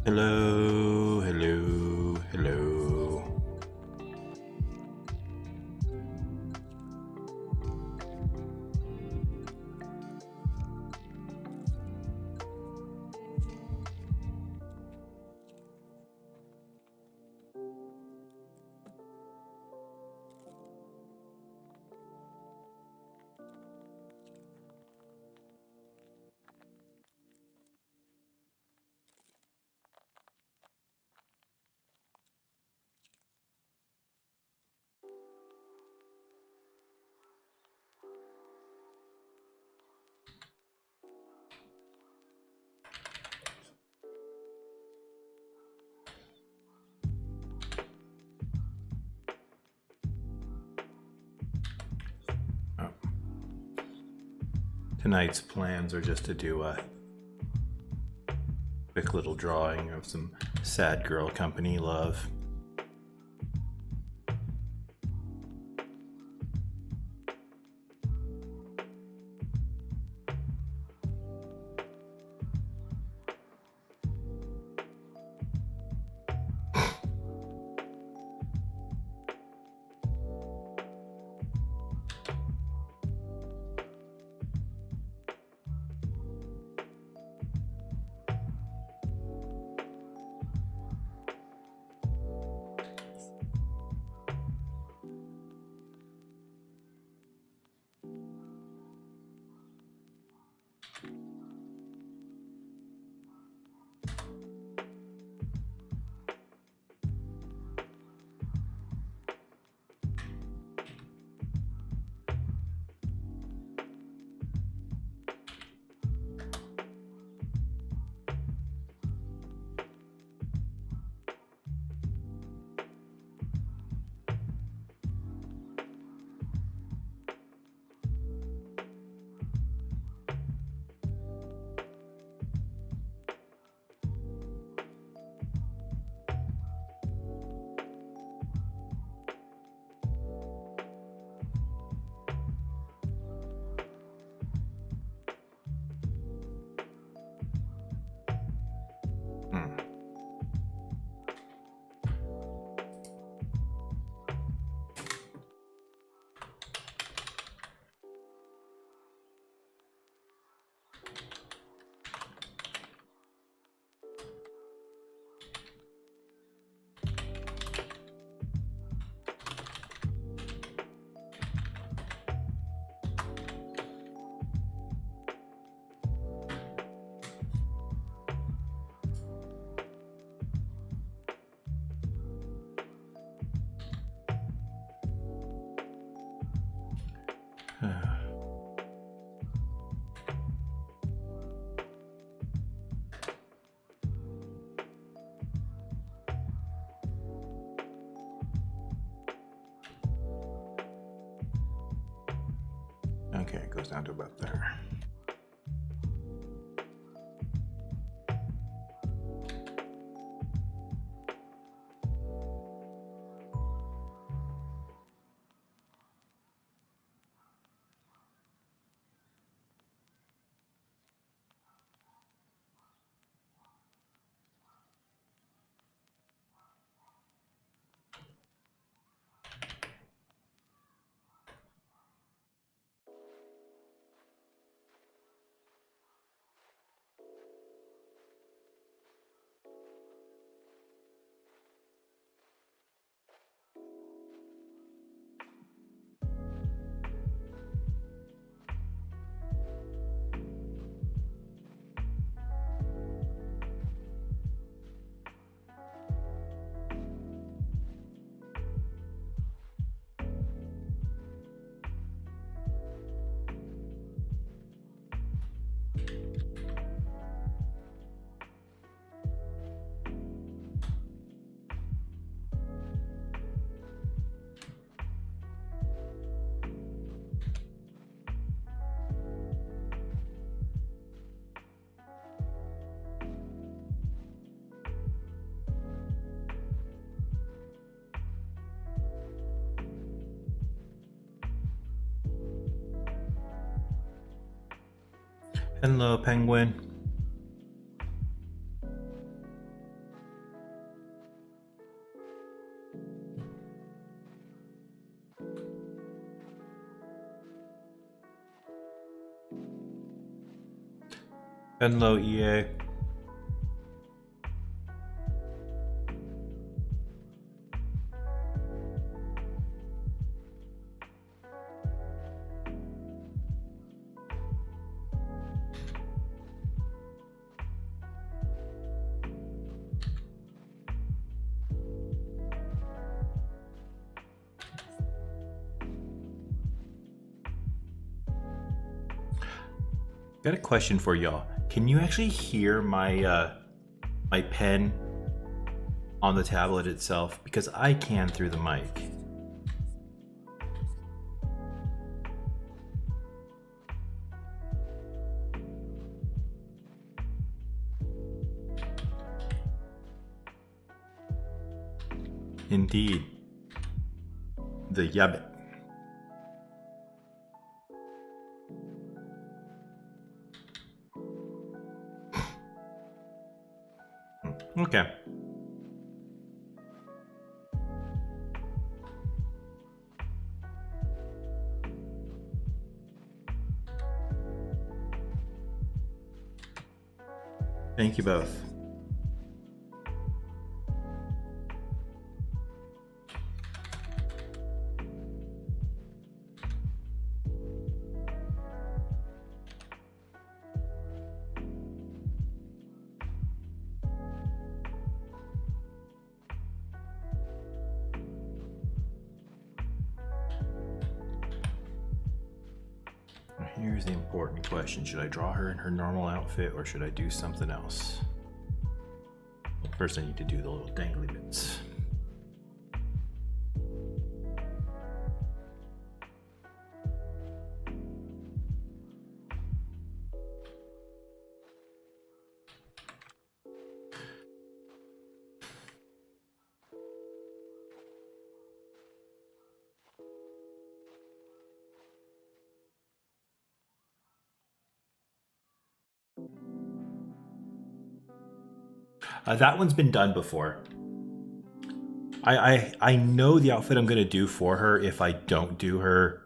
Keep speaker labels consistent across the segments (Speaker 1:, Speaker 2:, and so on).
Speaker 1: Hello, hello, hello. Tonight's plans are just to do a quick little drawing of some sad girl company love. Okay, it goes down to about there. Hello, penguin. Hello, EA. Got a question for y'all. Can you actually hear my my pen on the tablet itself? Because I can through the mic. Indeed. The yabbit. Okay. Thank you both. Here's the important question. Should I draw her in her normal outfit or should I do something else? Well, first I need to do the little dangly bits. That one's been done before. I know the outfit I'm gonna do for her if I don't do her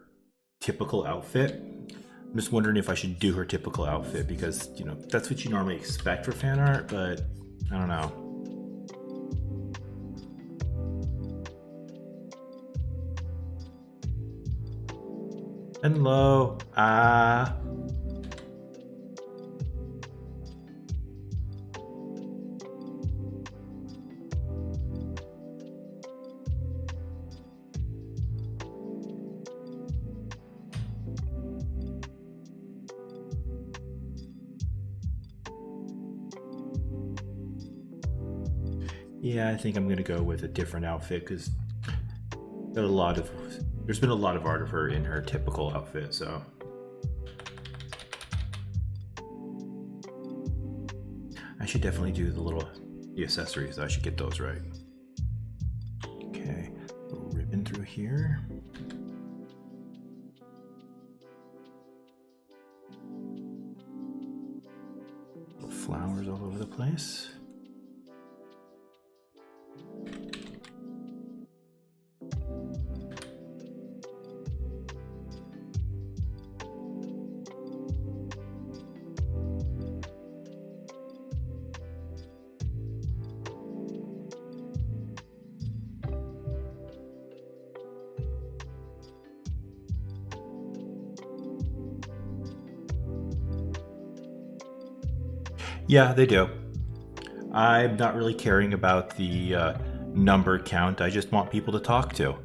Speaker 1: typical outfit. I'm just wondering if I should do her typical outfit because, you know, that's what you normally expect for fan art, but I don't know. Hello. Yeah, I think I'm gonna go with a different outfit because there's been a lot of art of her in her typical outfit, so. I should definitely do the accessories. I should get those right. Okay, little ribbon through here. Little flowers all over the place. Yeah, they do. I'm not really caring about the number count. I just want people to talk to.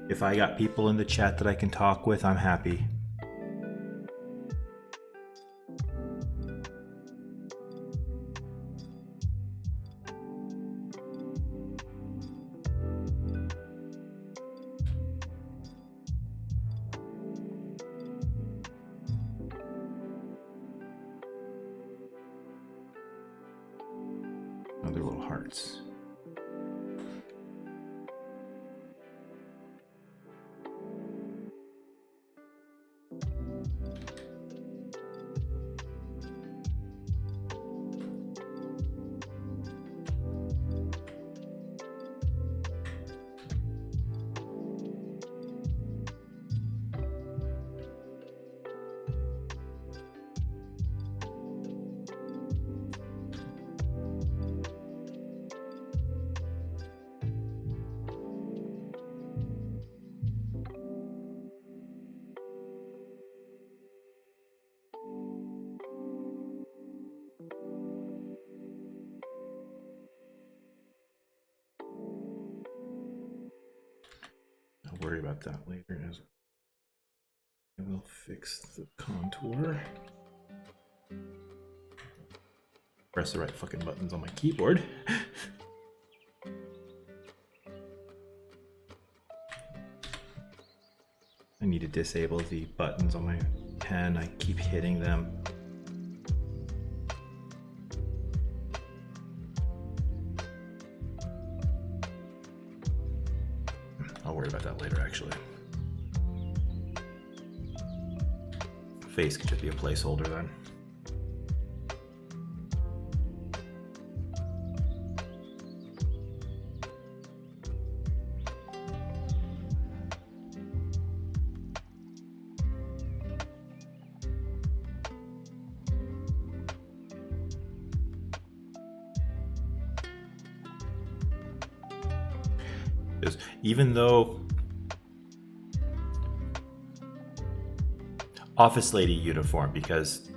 Speaker 1: If I got people in the chat that I can talk with, I'm happy. Other little hearts. worry about that later. As I will fix the contour. Press the right fucking buttons on my keyboard. I need to disable the buttons on my pen. I keep hitting them. I'll worry about that later, actually. Face could just be a placeholder then. Even though office lady uniform, because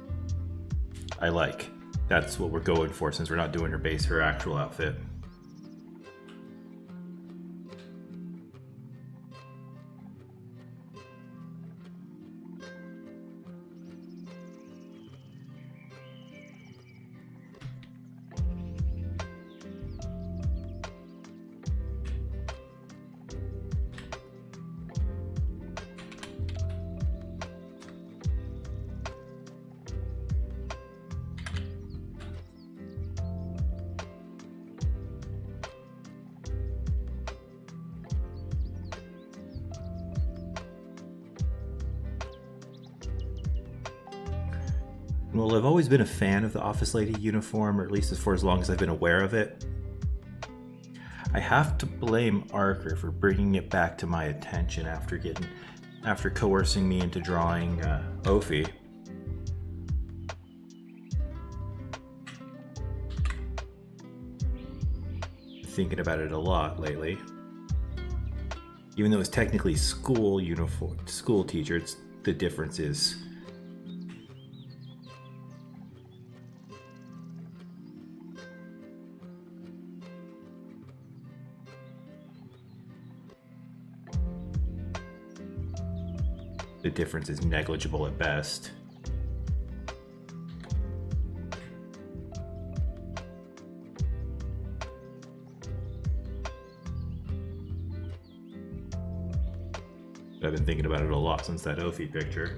Speaker 1: that's what we're going for since we're not doing her actual outfit. Well, I've always been a fan of the office lady uniform, or at least for as long as I've been aware of it. I have to blame Arker for bringing it back to my attention after coercing me into drawing Ophi. Thinking about it a lot lately. Even though it's technically school uniform, school teacher, the difference is negligible at best. I've been thinking about it a lot since that Ophi picture.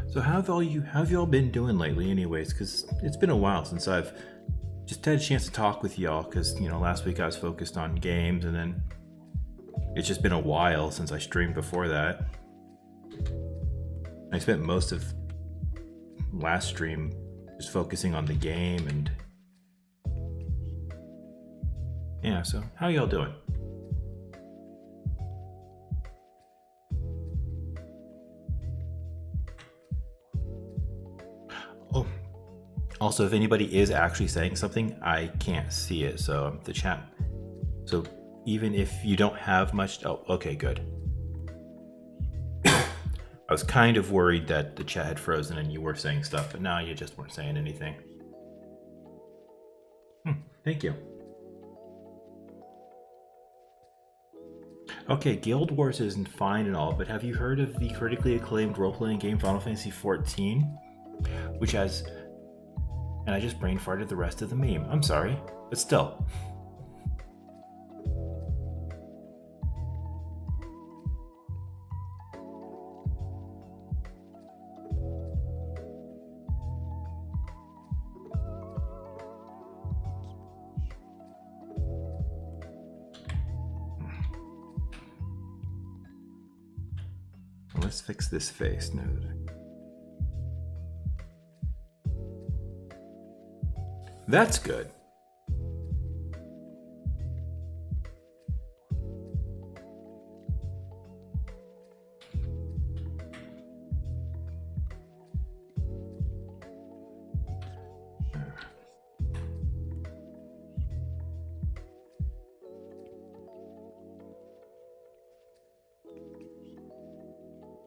Speaker 1: So how have y'all been doing lately anyways? Because it's been a while since I've just had a chance to talk with y'all, because, you know, last week I was focused on games, and then it's just been a while since I streamed before that. I spent most of last stream just focusing on the game, and yeah, so how y'all doing? Oh, also, if anybody is actually saying something, I can't see it, so the chat. So even if you don't have much, oh, okay, good. I was kind of worried that the chat had frozen and you were saying stuff, but now you just weren't saying anything. Thank you. Okay, Guild Wars isn't fine and all, but have you heard of the critically acclaimed role-playing game Final Fantasy XIV? Which has... And I just brain farted the rest of the meme. I'm sorry, but still. let's fix this face. No. That's good.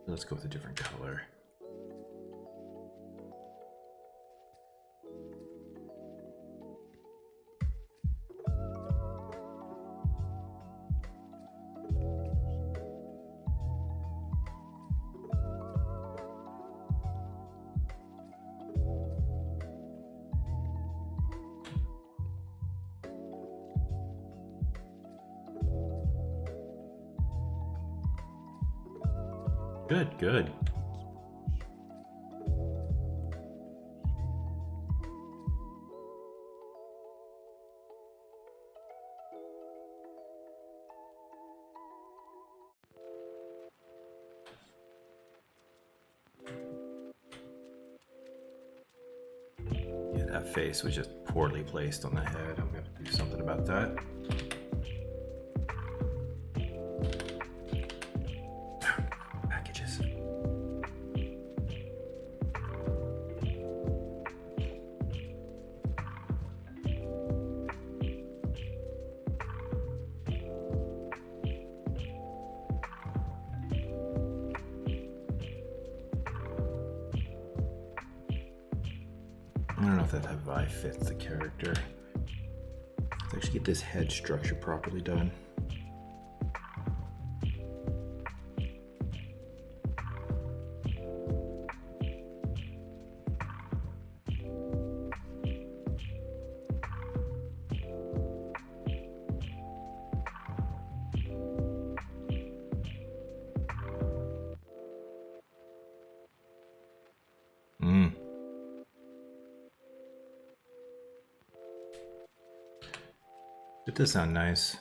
Speaker 1: Let's go with a different color. Good, good. Yeah, that face was just poorly placed on the head. I'm gonna do something about that. Packages. I don't know if that eye fits the character. Let's actually get this head structure properly done. It does sound nice.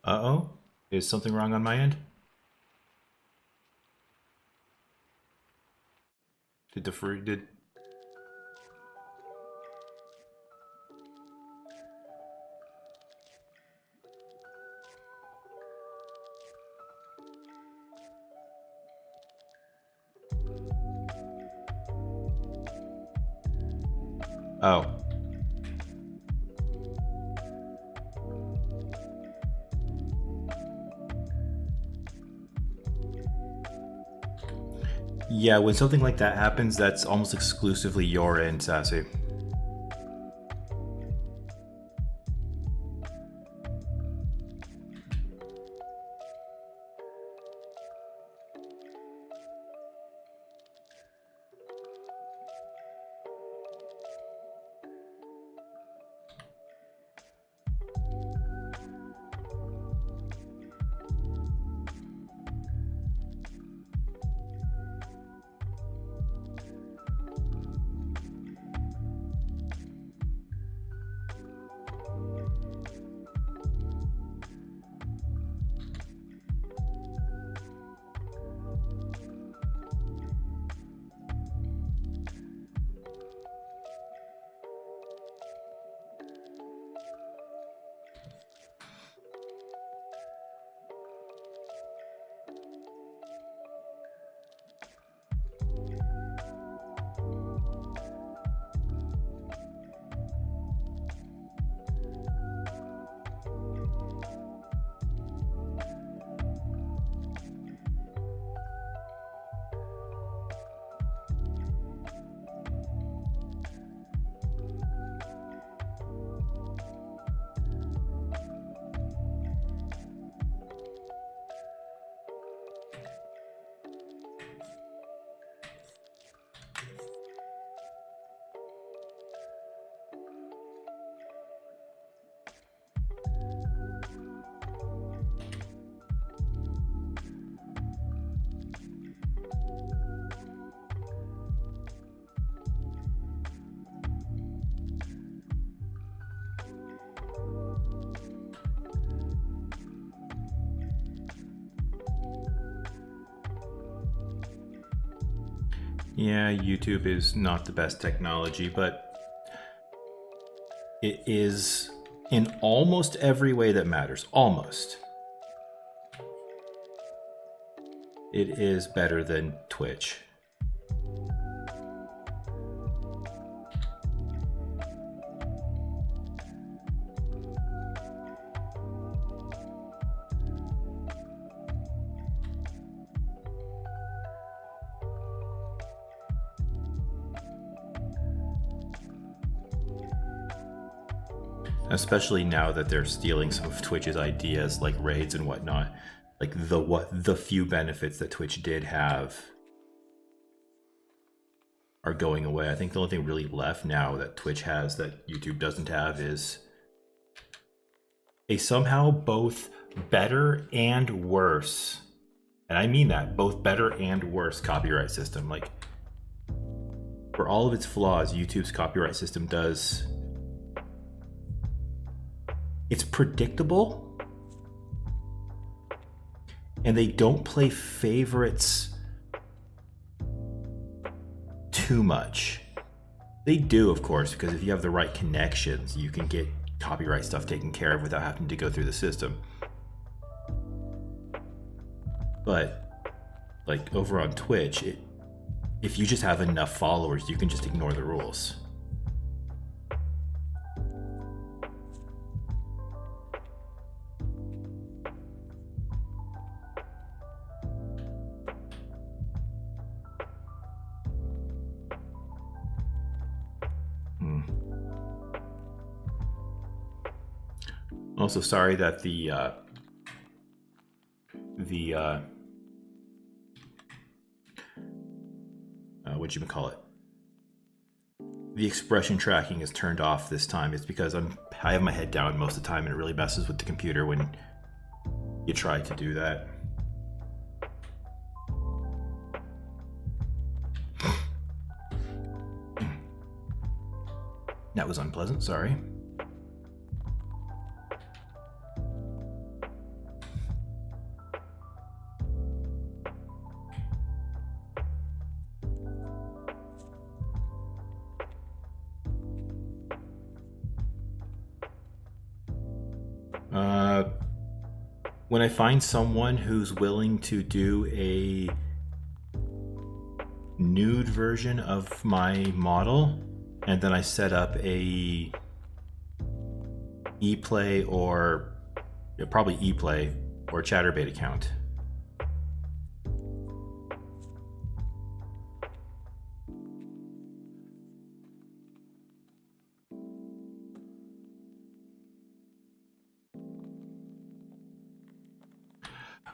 Speaker 1: Uh-oh, is something wrong on my end? Did Oh. Yeah, when something like that happens, that's almost exclusively your end, Sassy. Yeah, YouTube is not the best technology, but it is in almost every way that matters. Almost. It is better than Twitch. Especially now that they're stealing some of Twitch's ideas, like raids and whatnot. Like the few benefits that Twitch did have are going away. I think the only thing really left now that Twitch has that YouTube doesn't have is a somehow both better and worse, and I mean that, both better and worse copyright system. Like, for all of its flaws, YouTube's copyright system does... It's predictable, and they don't play favorites too much. They do, of course, because if you have the right connections, you can get copyright stuff taken care of without having to go through the system. But, like, over on Twitch, if you just have enough followers, you can just ignore the rules. Also, sorry that whatchamacallit, the expression tracking is turned off this time. It's because I have my head down most of the time, and it really messes with the computer when you try to do that. That was unpleasant, sorry. When I find someone who's willing to do a nude version of my model, and then I set up a ePlay or probably ePlay or Chatterbait account.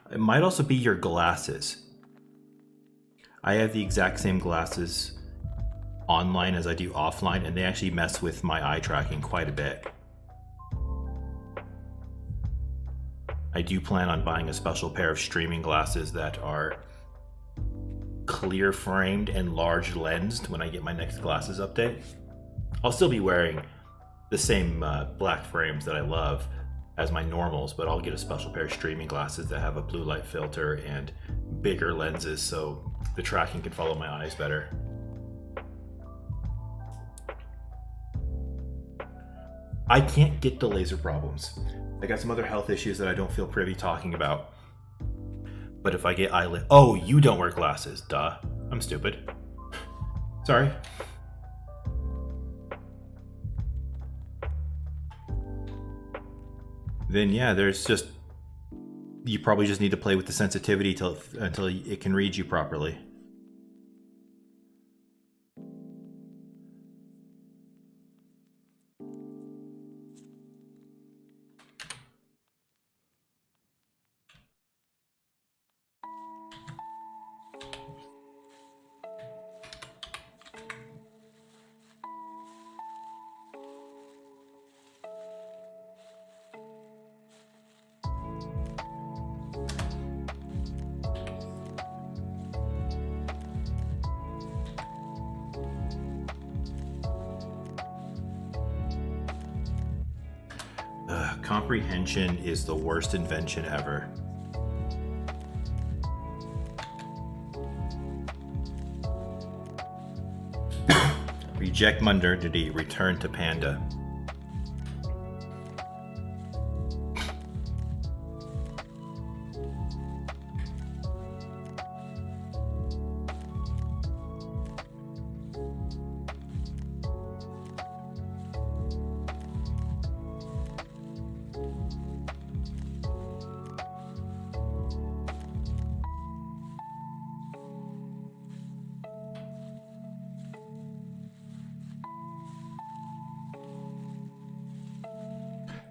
Speaker 1: It might also be your glasses. I have the exact same glasses online as I do offline, and they actually mess with my eye tracking quite a bit. I do plan on buying a special pair of streaming glasses that are clear framed and large lensed when I get my next glasses update. I'll still be wearing the same black frames that I love as my normals, but I'll get a special pair of streaming glasses that have a blue light filter and bigger lenses so the tracking can follow my eyes better. I can't get the laser problems. I got some other health issues that I don't feel privy talking about. But if I get eyelid... Oh, you don't wear glasses. Duh. I'm stupid. Sorry. Then yeah, there's just... You probably just need to play with the sensitivity until it can read you properly. Comprehension is the worst invention ever. Reject modernity, return to Panda.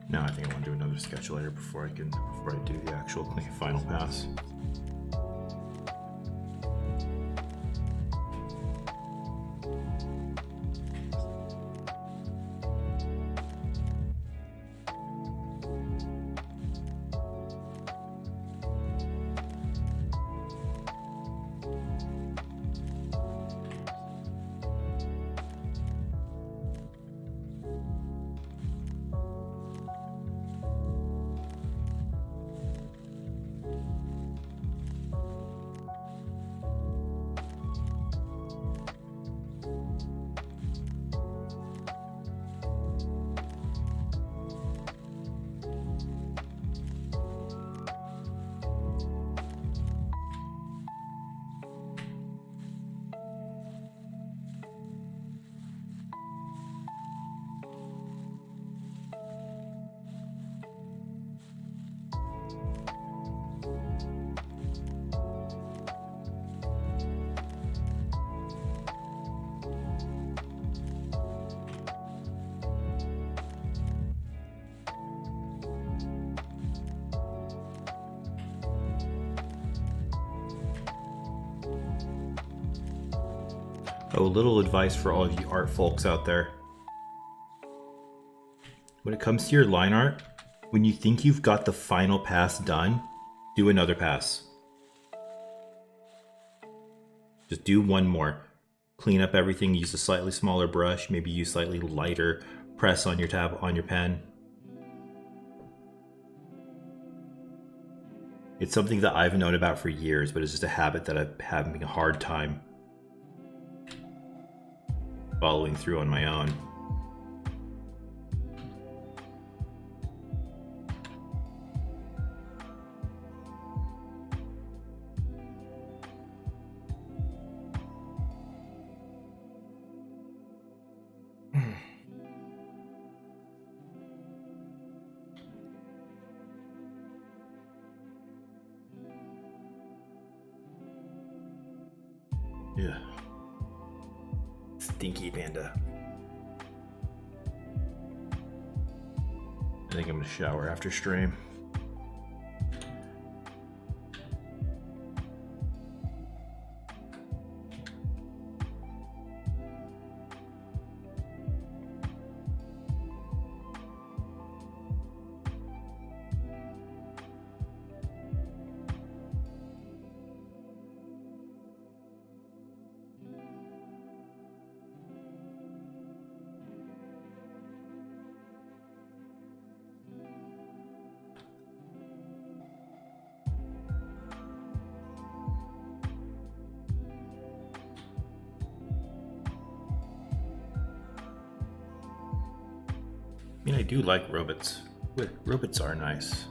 Speaker 1: No, I think I want to do another sketch later before I do the actual final pass. Oh, little advice for all of you art folks out there. When it comes to your line art, when you think you've got the final pass done, do another pass. Just do one more. Clean up everything, use a slightly smaller brush, maybe use slightly lighter press on your pen. It's something that I've known about for years, but it's just a habit that I'm having a hard time following through on my own. Yeah. Stinky Panda. I think I'm gonna shower after stream. I mean, I do like robots. Robots are nice.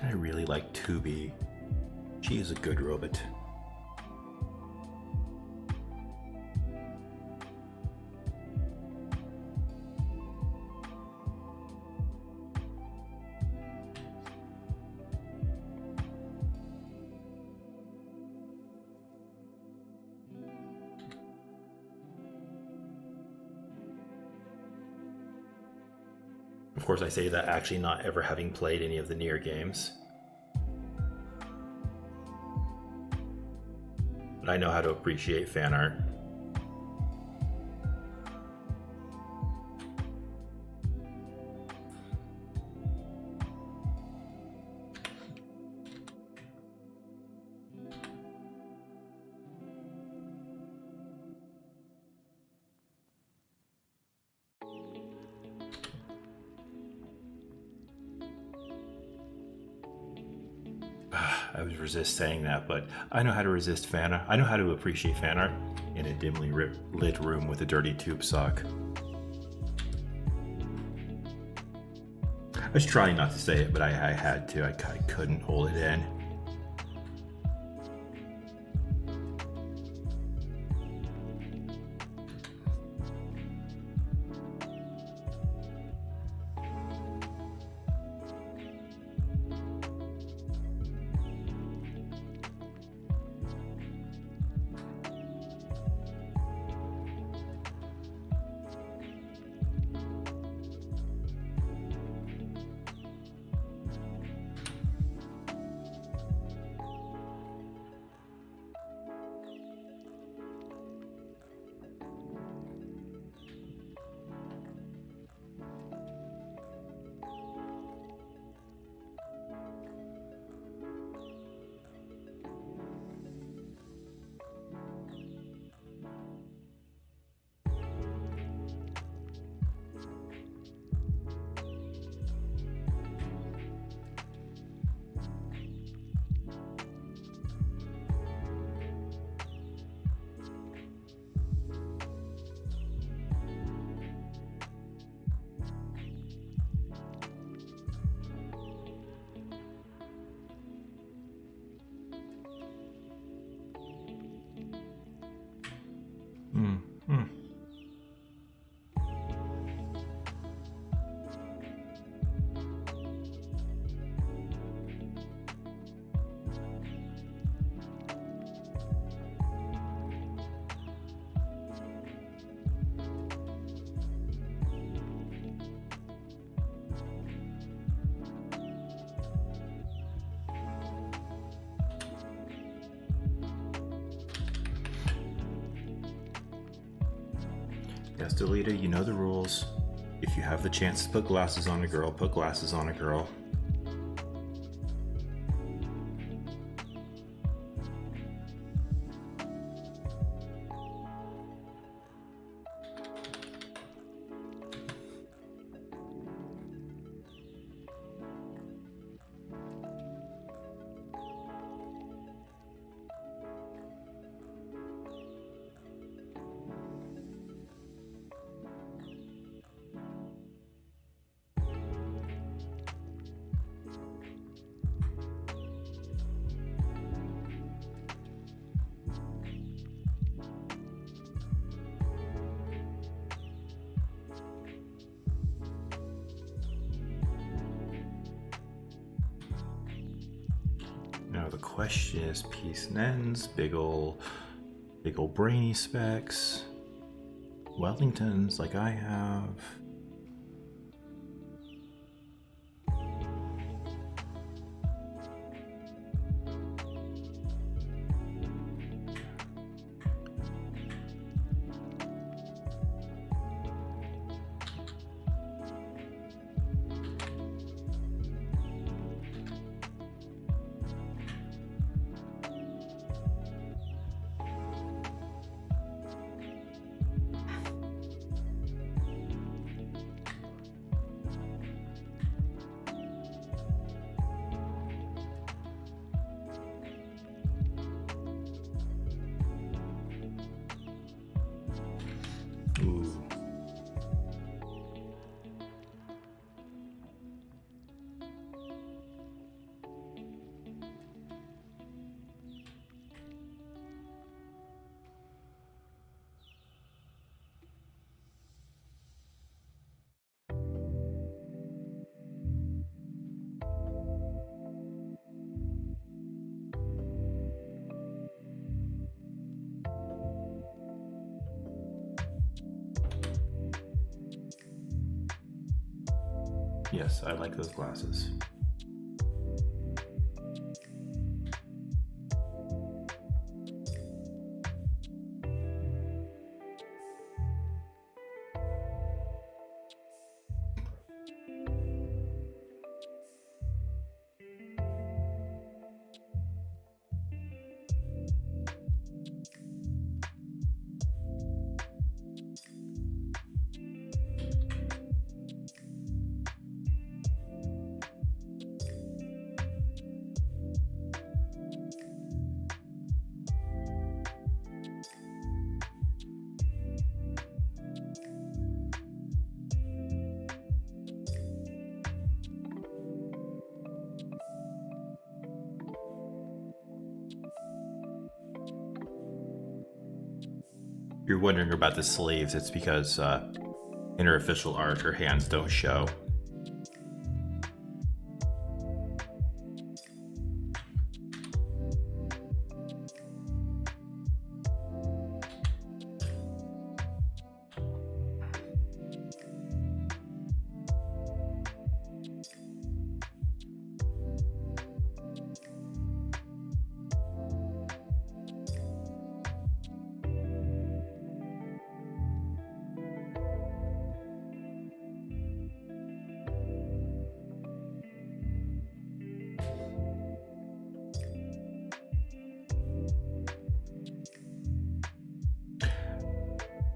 Speaker 1: I really like Tubi. She is a good robot. Of course, I say that actually not ever having played any of the Nier games. But I know how to appreciate fan art. I would resist saying that, but I know how to resist fan art. I know how to appreciate fan art in a dimly lit room with a dirty tube sock. I was trying not to say it, but I had to. I couldn't hold it in. Yes, Delita, you know the rules. If you have the chance to put glasses on a girl, put glasses on a girl. Now the question is peace and ends, big ol' brainy specs, Wellingtons like I have. Ooh. Yes, I like those glasses. you're wondering about the sleeves, it's because in her official art, her hands don't show.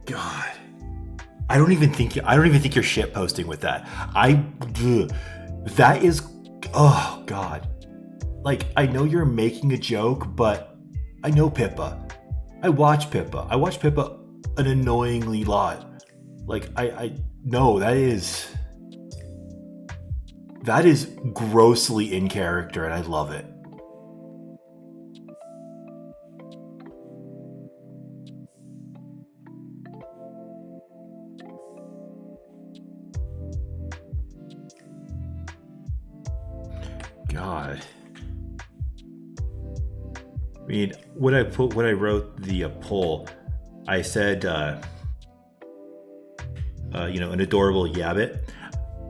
Speaker 1: God, I don't even think you're shit posting with that. That is, oh God. Like, I know you're making a joke, but I know Pippa. I watch Pippa an annoyingly lot. Like, I no, that is grossly in character, and I love it. God. I mean, when I wrote the poll, I said, an adorable yabbit.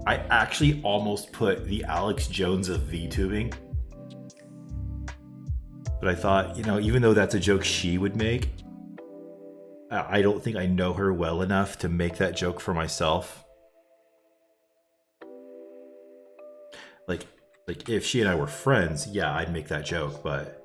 Speaker 1: I actually almost put the Alex Jones of VTubing, but I thought, even though that's a joke she would make, I don't think I know her well enough to make that joke for myself. Like if she and I were friends, yeah, I'd make that joke, but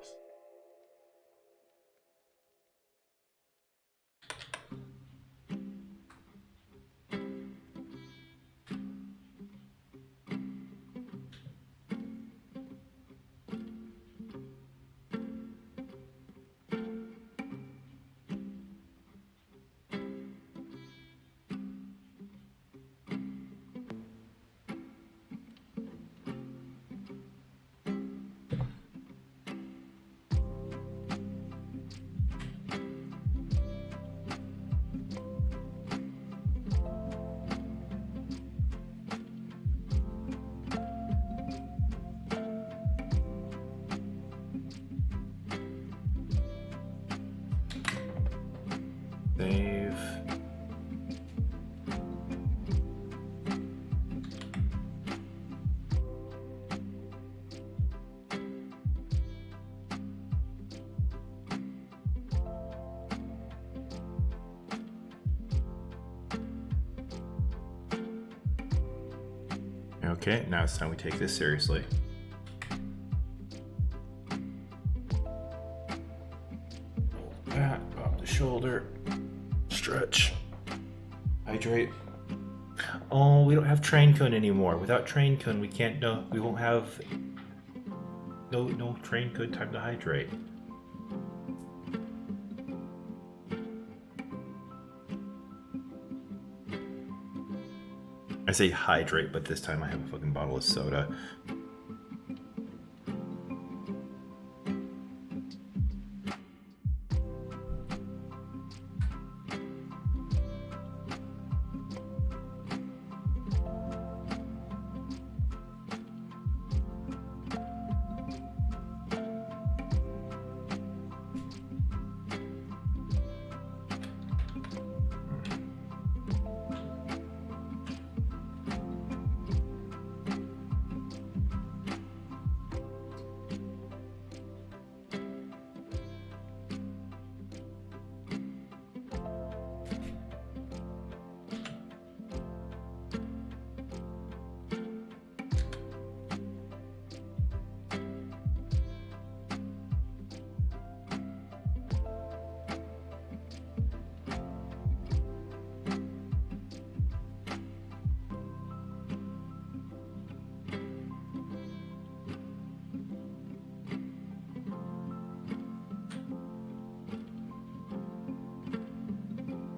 Speaker 1: save. Okay, now it's time we take this seriously. Back, up the shoulder, stretch, hydrate. Oh, we don't have train cone anymore. Without train cone, we can't. No, we won't have. No train cone time to hydrate. I say hydrate, but this time I have a fucking bottle of soda.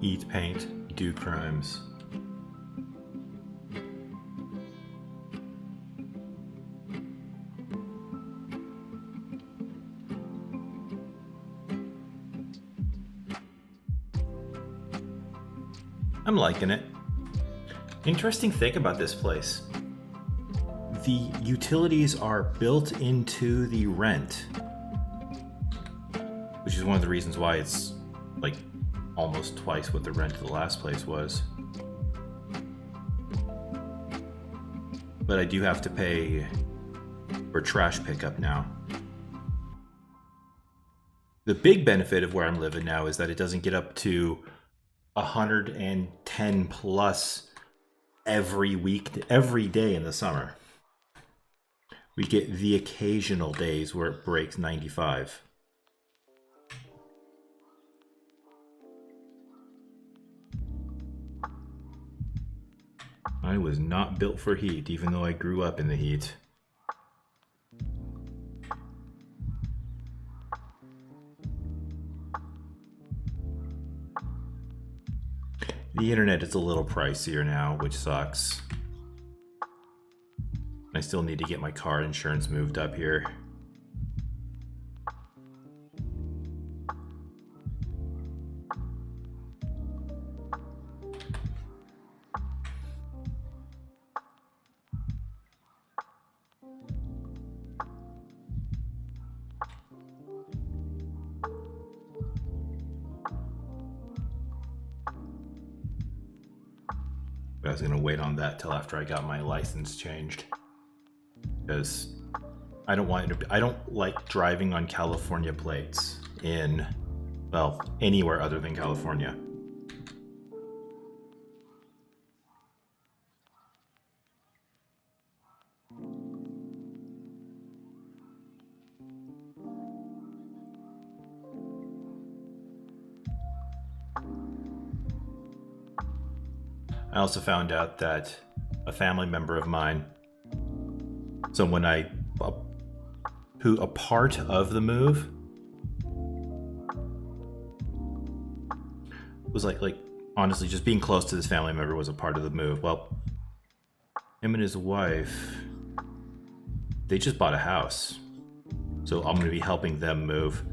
Speaker 1: Eat paint, do crimes. I'm liking it. Interesting thing about this place. The utilities are built into the rent, which is one of the reasons why it's like almost twice what the rent of the last place was. But I do have to pay for trash pickup now. The big benefit of where I'm living now is that it doesn't get up to 110 plus every week, every day in the summer. We get the occasional days where it breaks 95. I was not built for heat, even though I grew up in the heat. The internet is a little pricier now, which sucks. I still need to get my car insurance moved up here. I was going to wait on that till after I got my license changed, because I don't like driving on California plates in, well, anywhere other than California. I also found out that a family member of mine, someone who a part of the move was like honestly, just being close to this family member was a part of the move. Well, him and his wife, they just bought a house, so I'm going to be helping them move,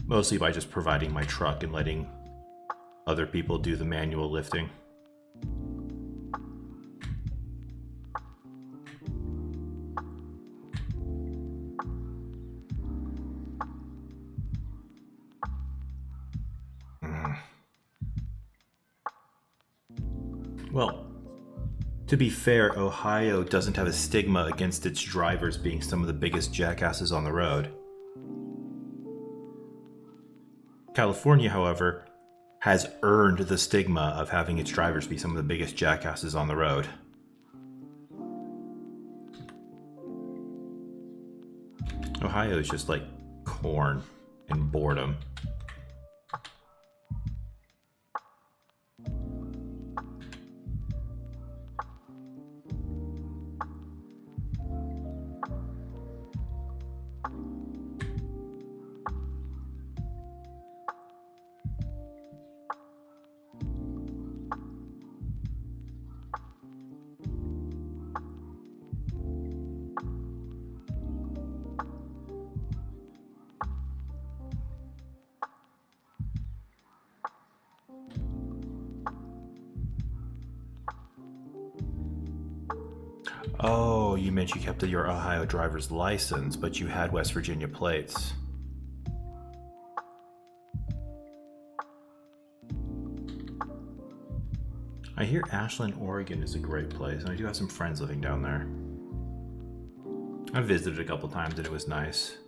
Speaker 1: mostly by just providing my truck and letting other people do the manual lifting. Well, to be fair, Ohio doesn't have a stigma against its drivers being some of the biggest jackasses on the road. California, however, has earned the stigma of having its drivers be some of the biggest jackasses on the road. Ohio is just like corn and boredom. Oh, you meant you kept your Ohio driver's license, but you had West Virginia plates. I hear Ashland, Oregon is a great place, and I do have some friends living down there. I visited a couple times and it was nice.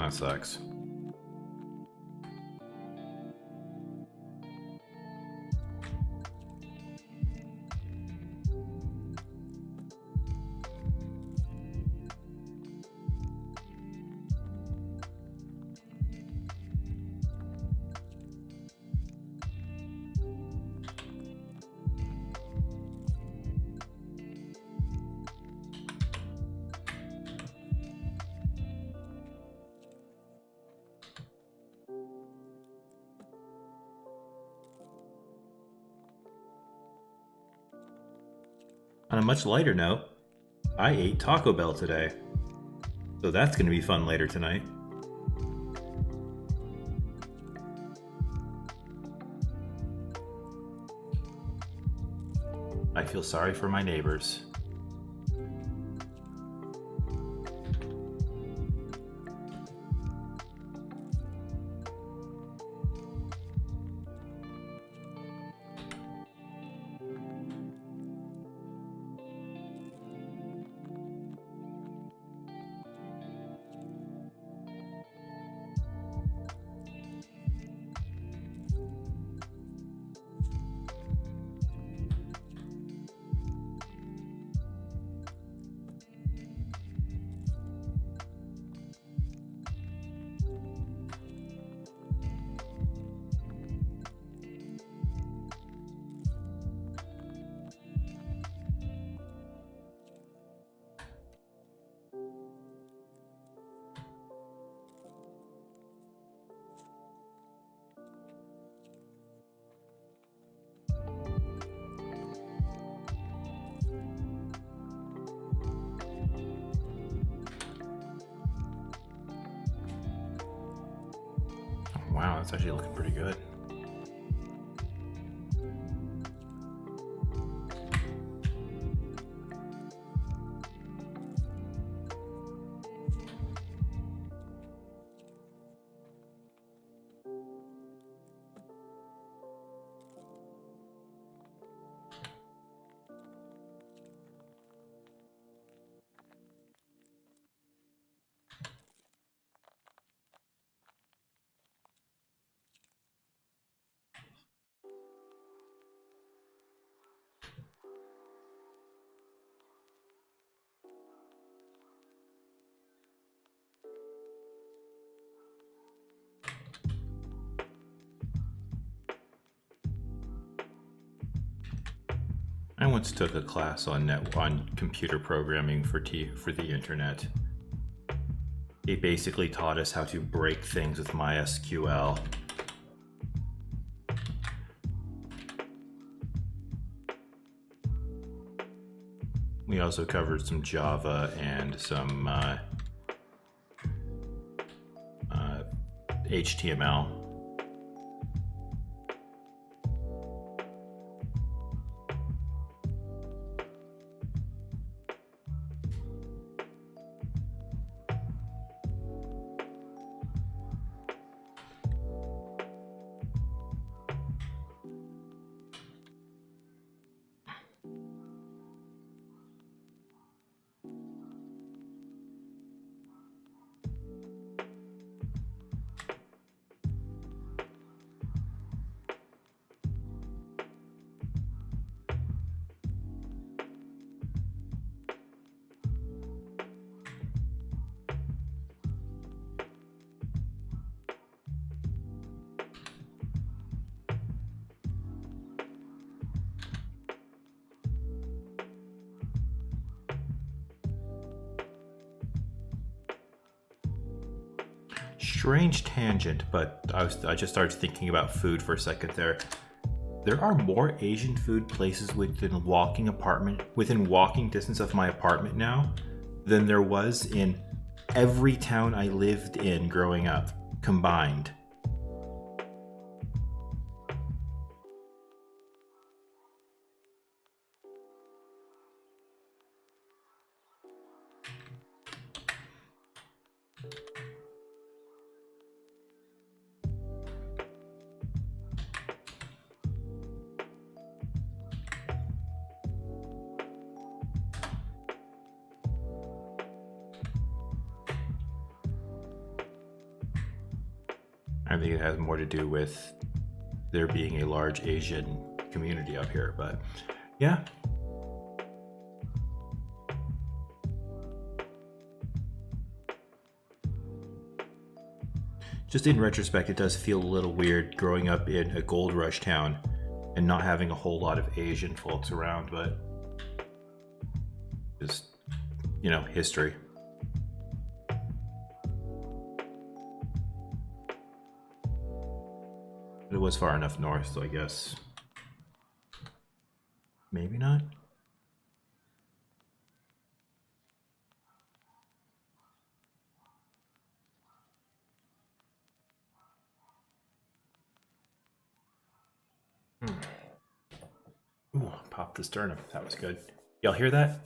Speaker 1: That sucks. On a much lighter note, I ate Taco Bell today. So that's going to be fun later tonight. I feel sorry for my neighbors. Wow, that's actually looking pretty good. I once took a class on computer programming for the internet. They basically taught us how to break things with MySQL. We also covered some Java and some HTML. Strange tangent, but I just started thinking about food for a second there. There are more Asian food places within walking distance of my apartment now than there was in every town I lived in growing up combined. I think it has more to do with there being a large Asian community up here, but yeah. Just in retrospect, it does feel a little weird growing up in a gold rush town and not having a whole lot of Asian folks around, but just, you know, history. It was far enough north, so I guess maybe not. Ooh, popped the sternum. That was good. Y'all hear that?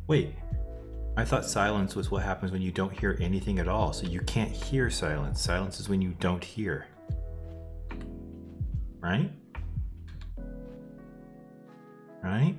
Speaker 1: Wait, I thought silence was what happens when you don't hear anything at all, so you can't hear silence. Silence is when you don't hear. Right? Right?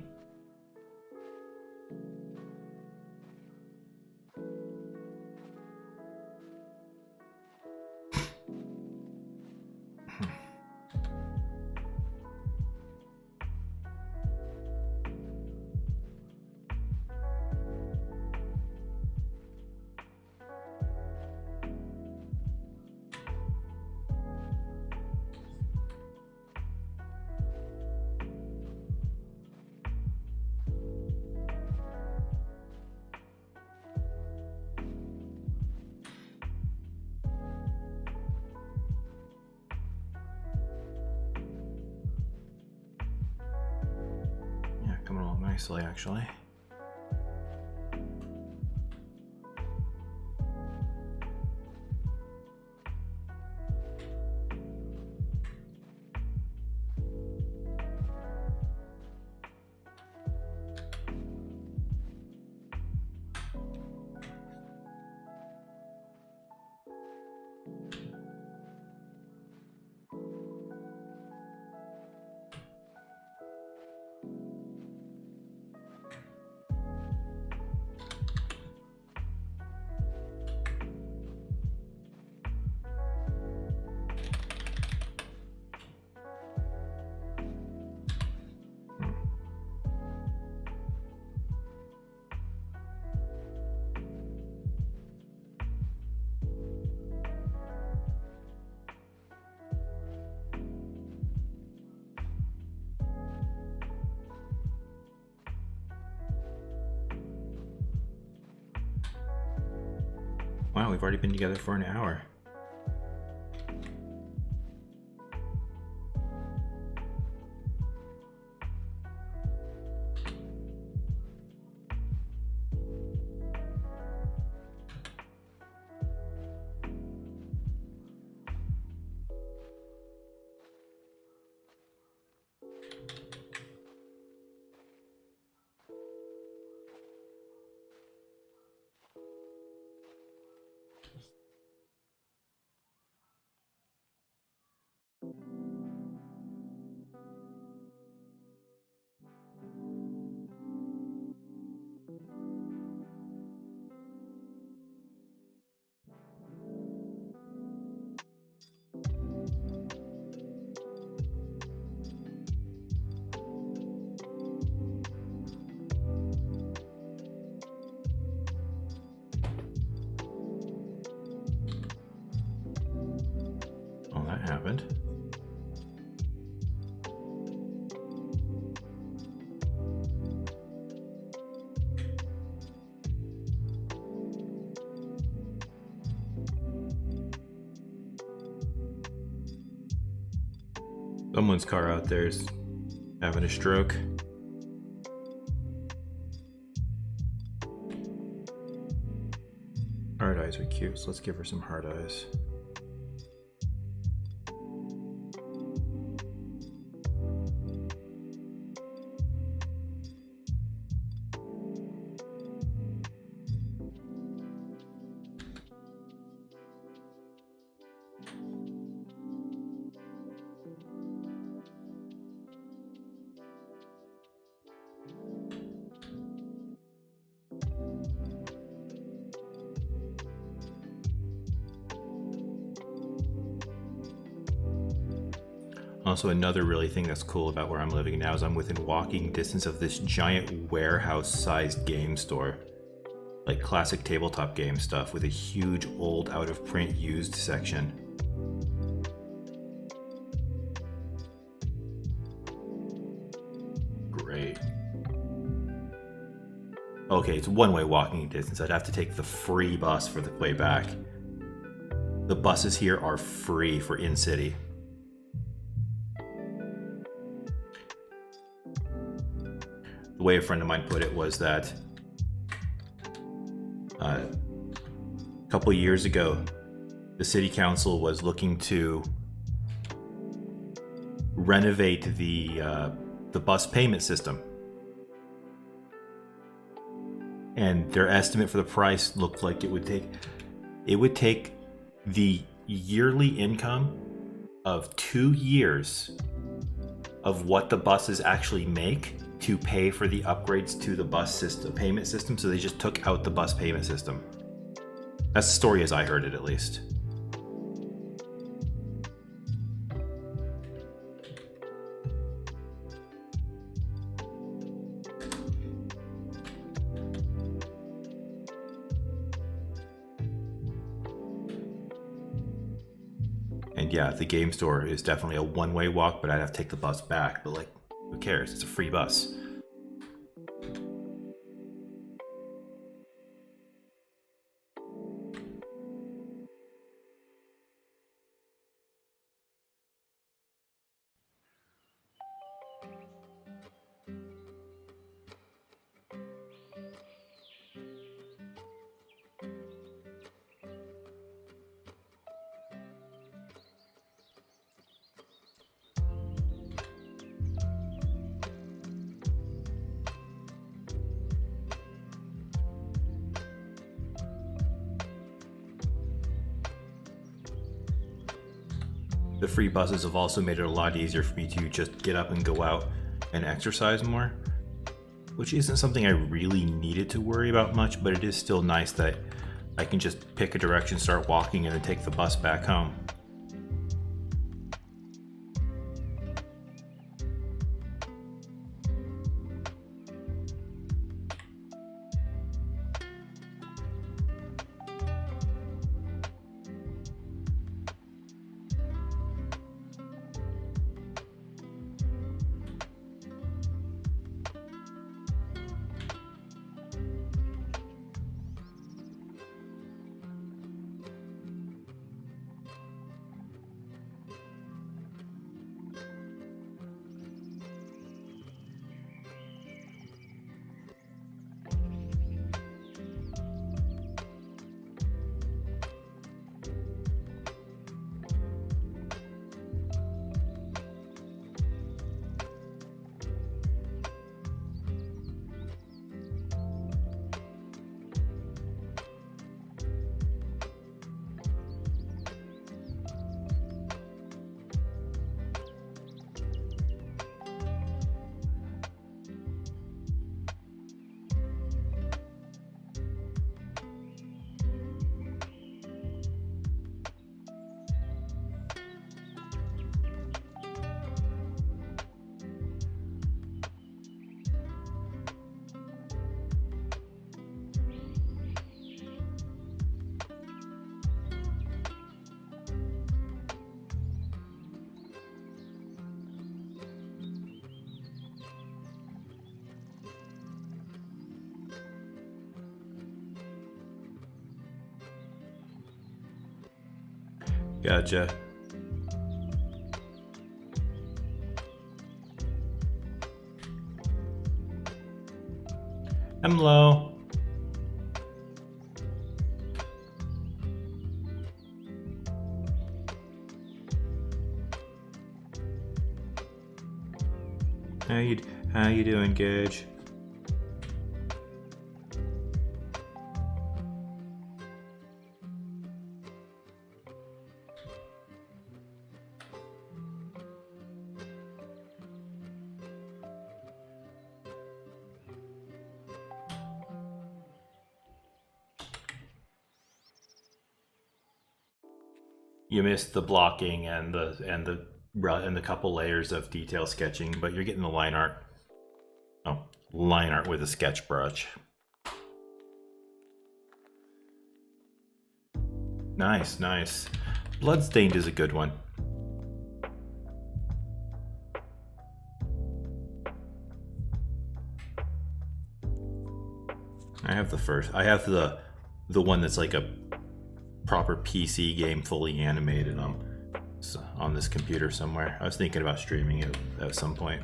Speaker 1: Coming along nicely, actually. Wow, we've already been together for an hour. Oh, that happened. Someone's car out there is having a stroke. Hard eyes are cute, so let's give her some hard eyes. Also, another really thing that's cool about where I'm living now is I'm within walking distance of this giant warehouse-sized game store. Like classic tabletop game stuff with a huge old out-of-print used section. Great. Okay, it's one-way walking distance. I'd have to take the free bus for the way back. The buses here are free for in-city. The way a friend of mine put it was that a couple years ago, the city council was looking to renovate the bus payment system, and their estimate for the price looked like it would take the yearly income of 2 years of what the buses actually make to pay for the upgrades to the bus system payment system. So they just took out the bus payment system. That's the story as I heard it, at least. And yeah, the game store is definitely a one-way walk, but I'd have to take the bus back. But like, who cares? It's a free bus. The free buses have also made it a lot easier for me to just get up and go out and exercise more, which isn't something I really needed to worry about much, but it is still nice that I can just pick a direction, start walking, and then take the bus back home. Gotcha. Hello. How you doing, Gage? You missed the blocking and the couple layers of detail sketching, but you're getting the line art. Oh, line art with a sketch brush. Nice, nice. Bloodstained is a good one. I have the one that's like a proper PC game, fully animated on this computer somewhere. I was thinking about streaming it at some point.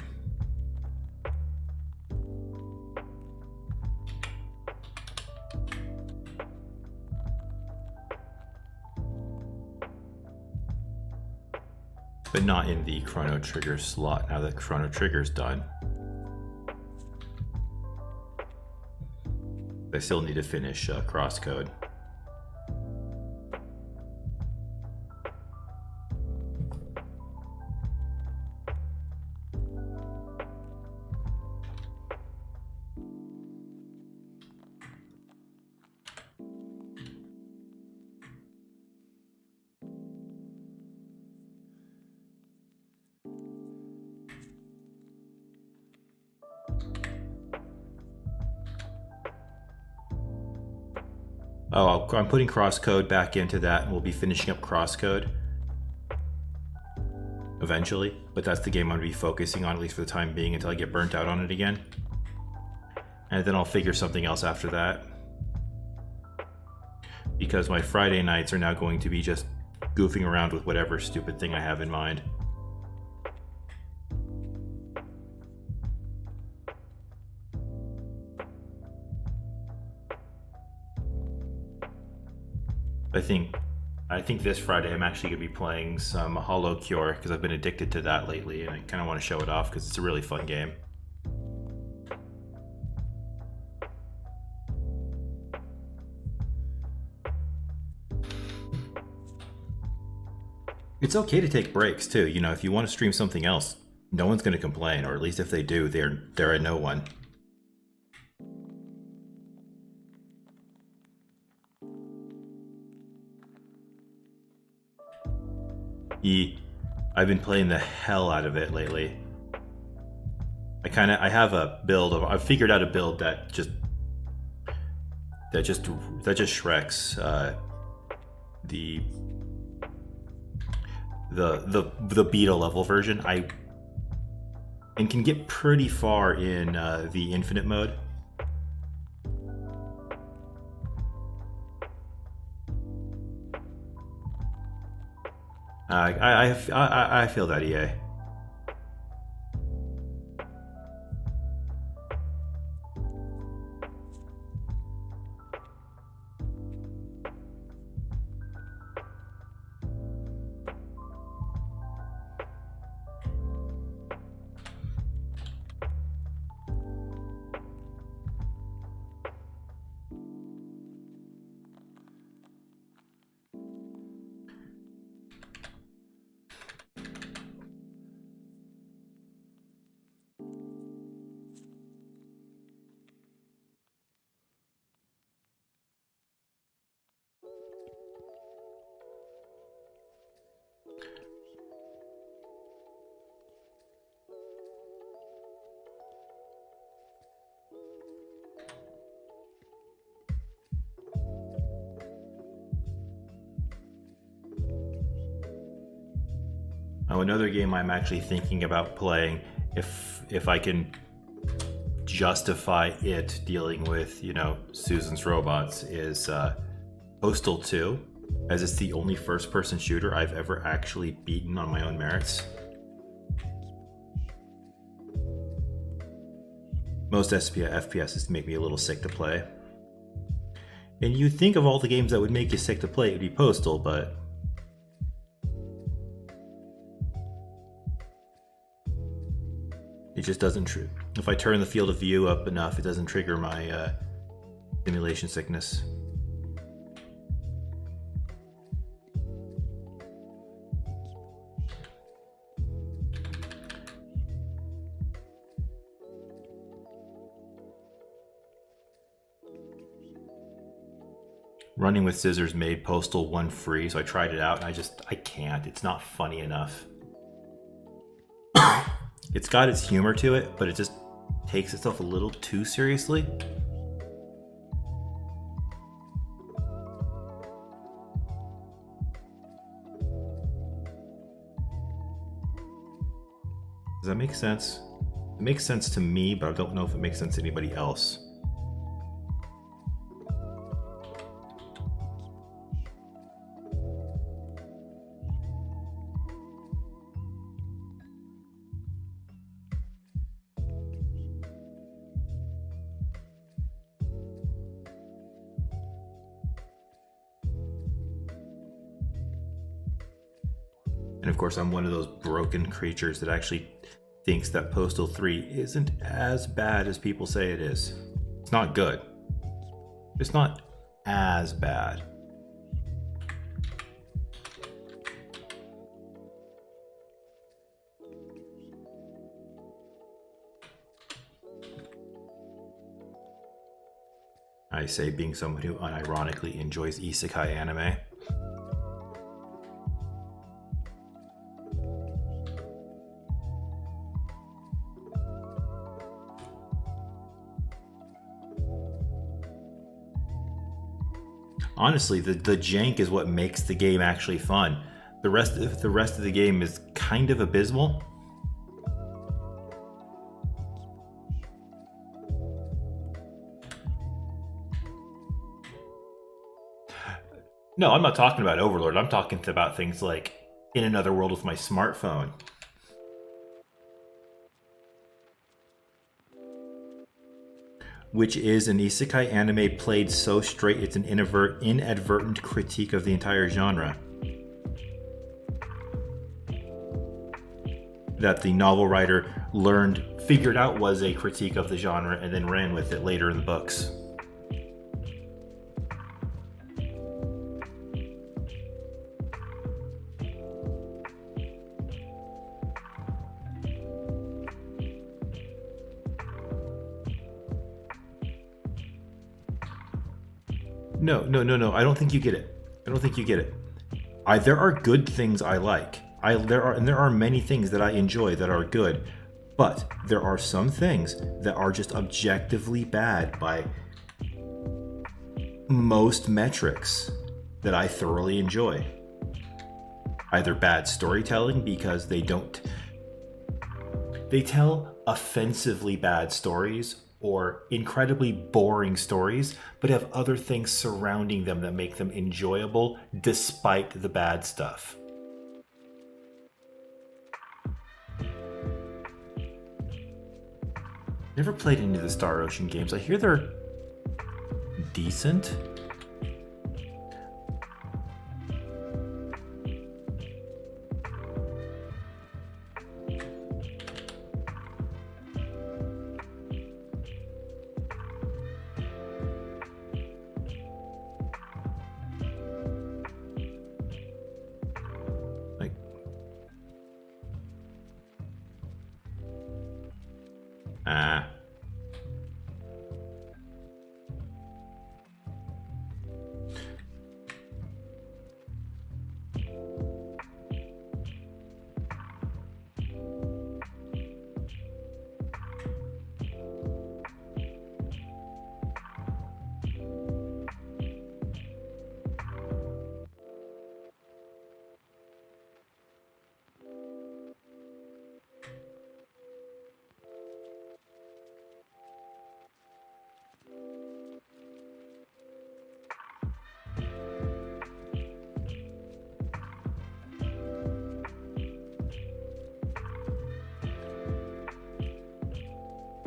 Speaker 1: But not in the Chrono Trigger slot now that Chrono Trigger's done. I still need to finish Crosscode. Oh, I'm putting Crosscode back into that, and we'll be finishing up Crosscode eventually. But that's the game I'm going to be focusing on, at least for the time being, until I get burnt out on it again. And then I'll figure something else after that. Because my Friday nights are now going to be just goofing around with whatever stupid thing I have in mind. I think this Friday I'm actually going to be playing some Hollow Cure because I've been addicted to that lately, and I kind of want to show it off because it's a really fun game. It's okay to take breaks too. You know, if you want to stream something else, no one's going to complain, or at least if they do, they're a no one. I've been playing the hell out of it lately. I have a build of, I've figured out a build that just shreks the beta level version. And can get pretty far in the infinite mode. I feel that, EA. Oh, another game I'm actually thinking about playing, if I can justify it dealing with, you know, Susan's robots, is Postal 2, as it's the only first-person shooter I've ever actually beaten on my own merits. Most FPSs make me a little sick to play. And you'd think of all the games that would make you sick to play, it would be Postal, but it just doesn't true. If I turn the field of view up enough, it doesn't trigger my simulation sickness. Running with Scissors made Postal 1 free, so I tried it out, and I can't. It's not funny enough. It's got its humor to it, but it just takes itself a little too seriously. Does that make sense? It makes sense to me, but I don't know if it makes sense to anybody else. And of course, I'm one of those broken creatures that actually thinks that Postal 3 isn't as bad as people say it is. It's not good. It's not as bad. I say, being someone who unironically enjoys isekai anime. Honestly, the jank is what makes the game actually fun. The rest of the game is kind of abysmal. No, I'm not talking about Overlord. I'm talking about things like In Another World with my smartphone. Which is an isekai anime played so straight it's an inadvertent critique of the entire genre. That the novel writer figured out was a critique of the genre and then ran with it later in the books. No. I don't think you get it. There are good things I like. There are many things that I enjoy that are good, but there are some things that are just objectively bad by most metrics that I thoroughly enjoy. Either bad storytelling because they tell offensively bad stories, or incredibly boring stories, but have other things surrounding them that make them enjoyable despite the bad stuff. Never played any of the Star Ocean games. I hear they're decent.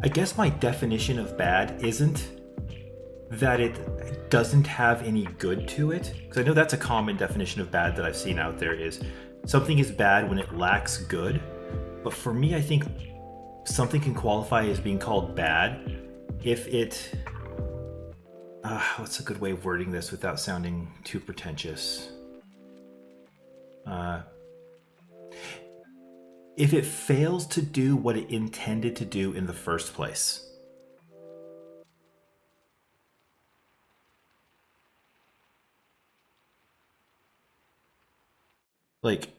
Speaker 1: I guess my definition of bad isn't that it doesn't have any good to it, because I know that's a common definition of bad that I've seen out there, is something is bad when it lacks good. But for me, I think something can qualify as being called bad if it what's a good way of wording this without sounding too pretentious? If it fails to do what it intended to do in the first place. Like,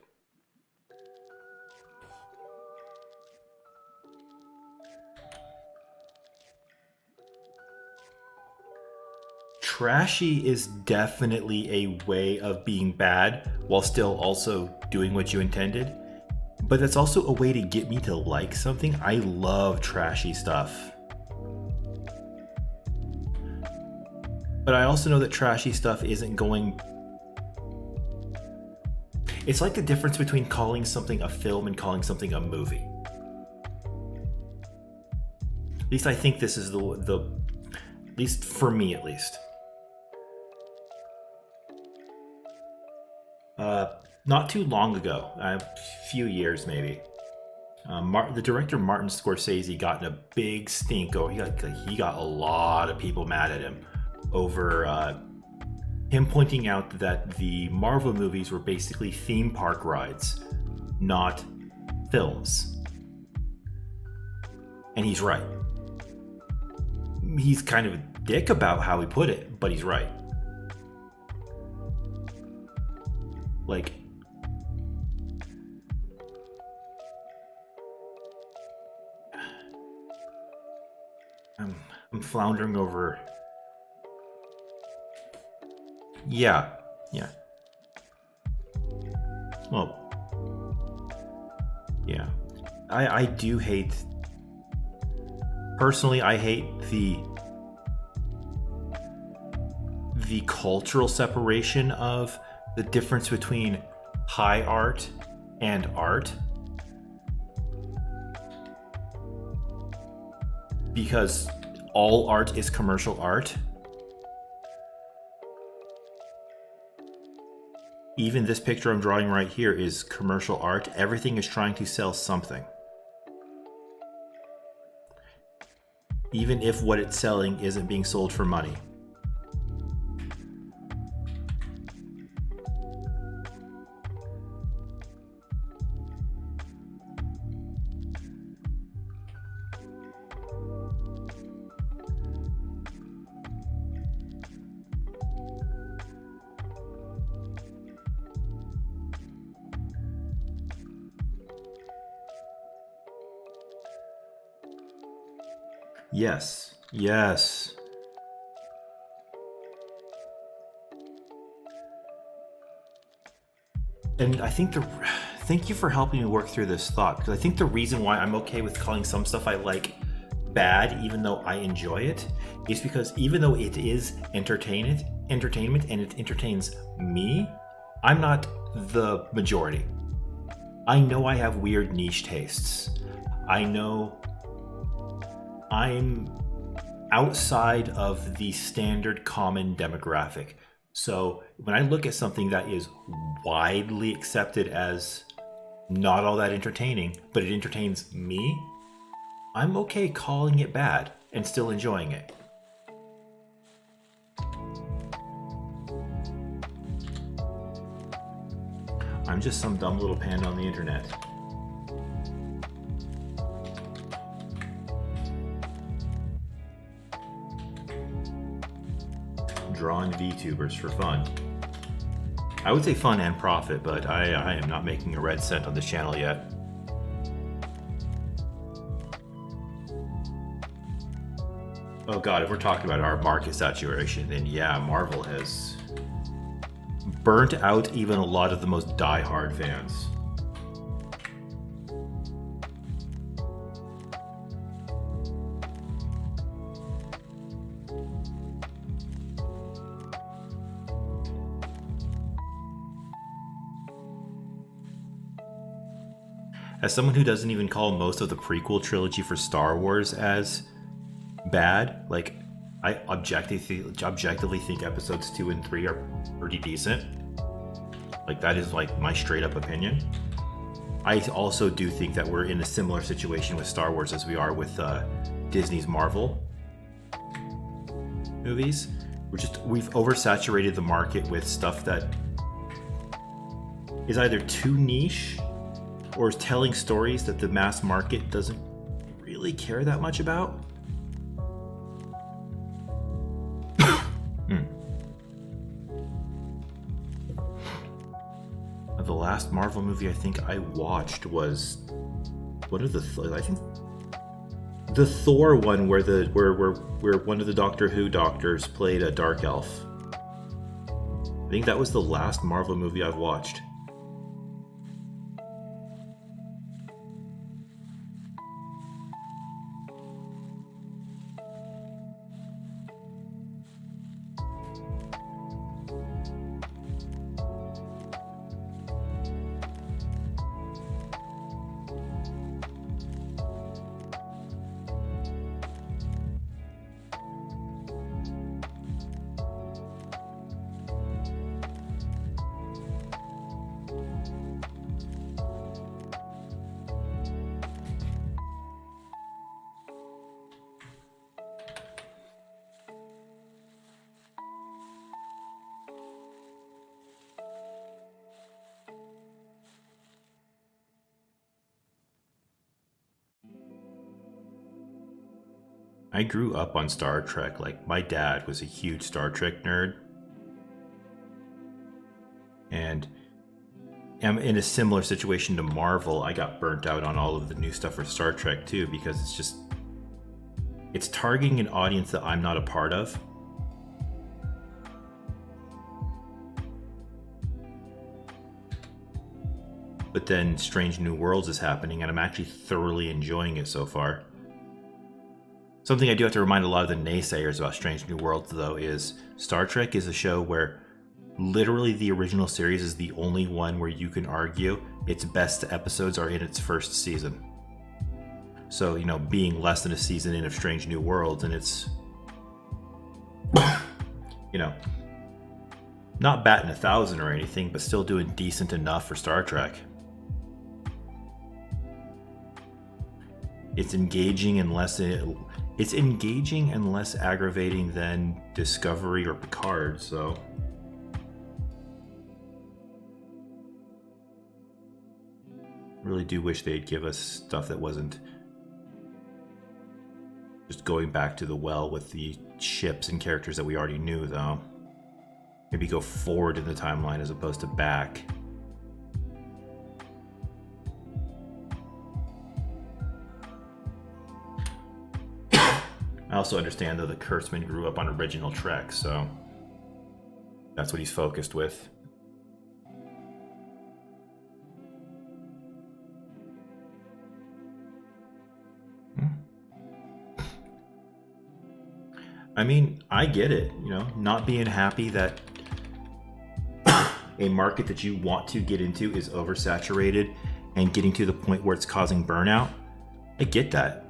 Speaker 1: trashy is definitely a way of being bad while still also doing what you intended. But that's also a way to get me to like something. I love trashy stuff. But I also know that trashy stuff isn't going... It's like the difference between calling something a film and calling something a movie. At least I think this is the at least for me, at least. Not too long ago, a few years maybe, the director Martin Scorsese got in a big stink. He got a lot of people mad at him over him pointing out that the Marvel movies were basically theme park rides, not films. And he's right. He's kind of a dick about how he put it, but he's right. Like, I'm floundering over. Yeah. Well, yeah. I do hate... Personally, I hate the cultural separation of the difference between high art and art. Because all art is commercial art. Even this picture I'm drawing right here is commercial art. Everything is trying to sell something. Even if what it's selling isn't being sold for money. Yes. And I think thank you for helping me work through this thought, because I think the reason why I'm okay with calling some stuff I like bad, even though I enjoy it, is because even though it is entertainment and it entertains me, I'm not the majority. I know I have weird niche tastes. I know I'm outside of the standard common demographic. So when I look at something that is widely accepted as not all that entertaining, but it entertains me, I'm okay calling it bad and still enjoying it. I'm just some dumb little panda on the internet. Drawing VTubers for fun. I would say fun and profit, but I am not making a red cent on this channel yet. Oh god, if we're talking about our market saturation, then yeah, Marvel has burnt out even a lot of the most die-hard fans. As someone who doesn't even call most of the prequel trilogy for Star Wars as bad, like, I objectively think episodes 2 and 3 are pretty decent. Like, that is like my straight up opinion. I also do think that we're in a similar situation with Star Wars as we are with Disney's Marvel movies. We've oversaturated the market with stuff that is either too niche or is telling stories that the mass market doesn't really care that much about. The last Marvel movie I think I watched was I think the Thor one where one of the Doctor Who doctors played a dark elf. I think that was the last Marvel movie I've watched. I grew up on Star Trek. Like, my dad was a huge Star Trek nerd. And I'm in a similar situation to Marvel. I got burnt out on all of the new stuff for Star Trek too, because it's targeting an audience that I'm not a part of. But then Strange New Worlds is happening, and I'm actually thoroughly enjoying it so far. Something I do have to remind a lot of the naysayers about Strange New Worlds, though, is Star Trek is a show where literally the original series is the only one where you can argue its best episodes are in its first season. So, being less than a season in of Strange New Worlds, and it's, not batting 1,000 or anything, but still doing decent enough for Star Trek. It's engaging and less aggravating than Discovery or Picard, so I really do wish they'd give us stuff that wasn't just going back to the well with the ships and characters that we already knew, though. Maybe go forward in the timeline as opposed to back. I also understand, though, that Kurtzman grew up on original Trek, so that's what he's focused with. I mean, I get it, not being happy that a market that you want to get into is oversaturated and getting to the point where it's causing burnout. I get that.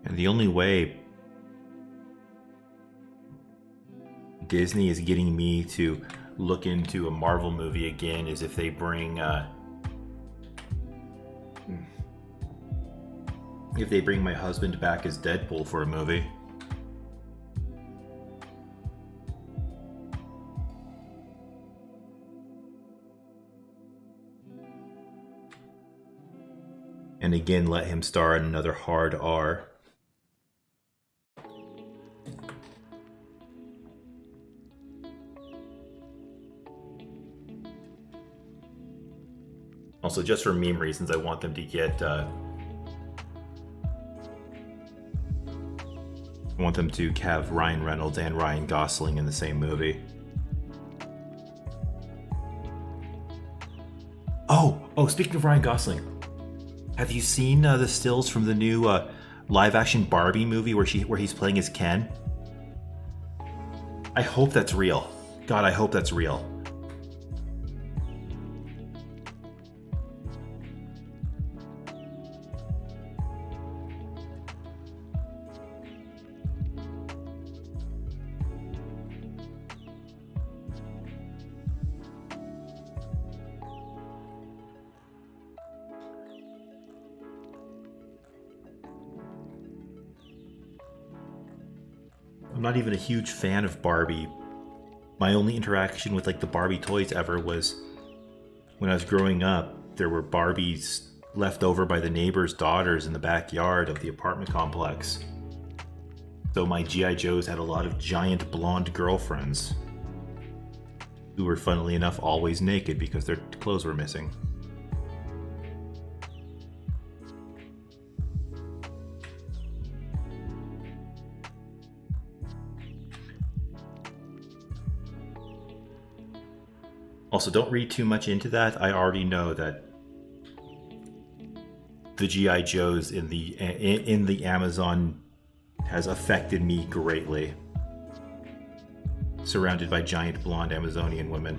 Speaker 1: And the only way Disney is getting me to look into a Marvel movie again is if they bring my husband back as Deadpool for a movie. And again, let him star in another hard R. Also, just for meme reasons, I want them to get want them to have Ryan Reynolds and Ryan Gosling in the same movie. Oh, speaking of Ryan Gosling, have you seen the stills from the new live-action Barbie movie where he's playing as Ken? I hope that's real. God, I hope that's real. I'm not even a huge fan of Barbie. My only interaction with like the Barbie toys ever was when I was growing up. There were Barbies left over by the neighbor's daughters in the backyard of the apartment complex. So my G.I. Joes had a lot of giant blonde girlfriends who were, funnily enough, always naked because their clothes were missing. Also, don't read too much into that. I already know that the G.I. Joes in the Amazon has affected me greatly. Surrounded by giant blonde Amazonian women.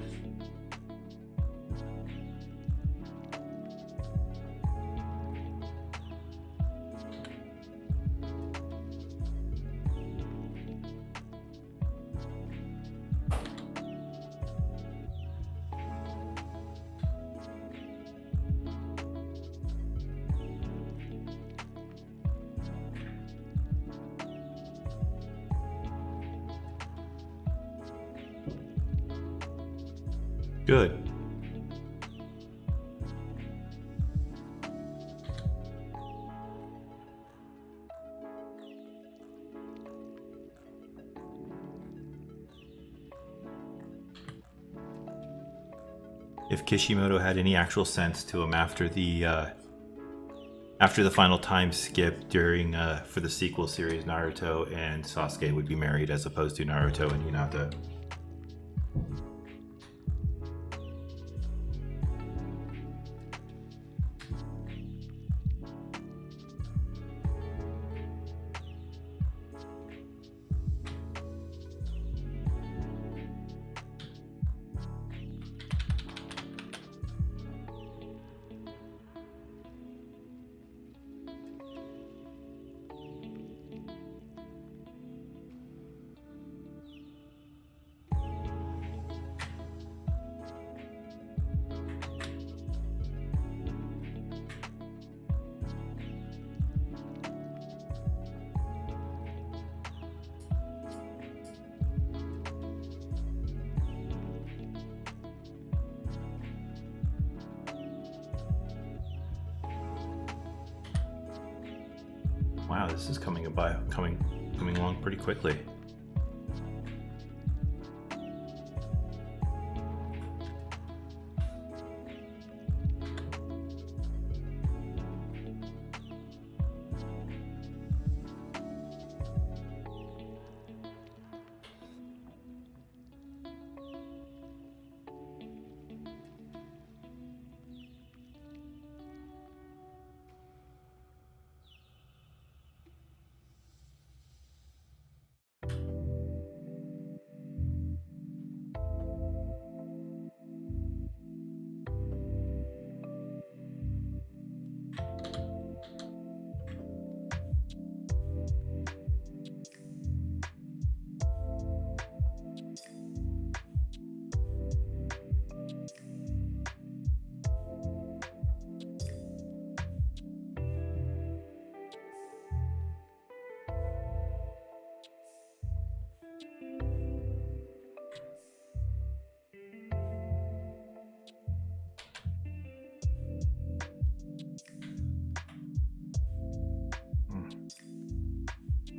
Speaker 1: Good. If Kishimoto had any actual sense to him after the final time skip during for the sequel series, Naruto and Sasuke would be married as opposed to Naruto and Hinata. Wow, this is coming along pretty quickly.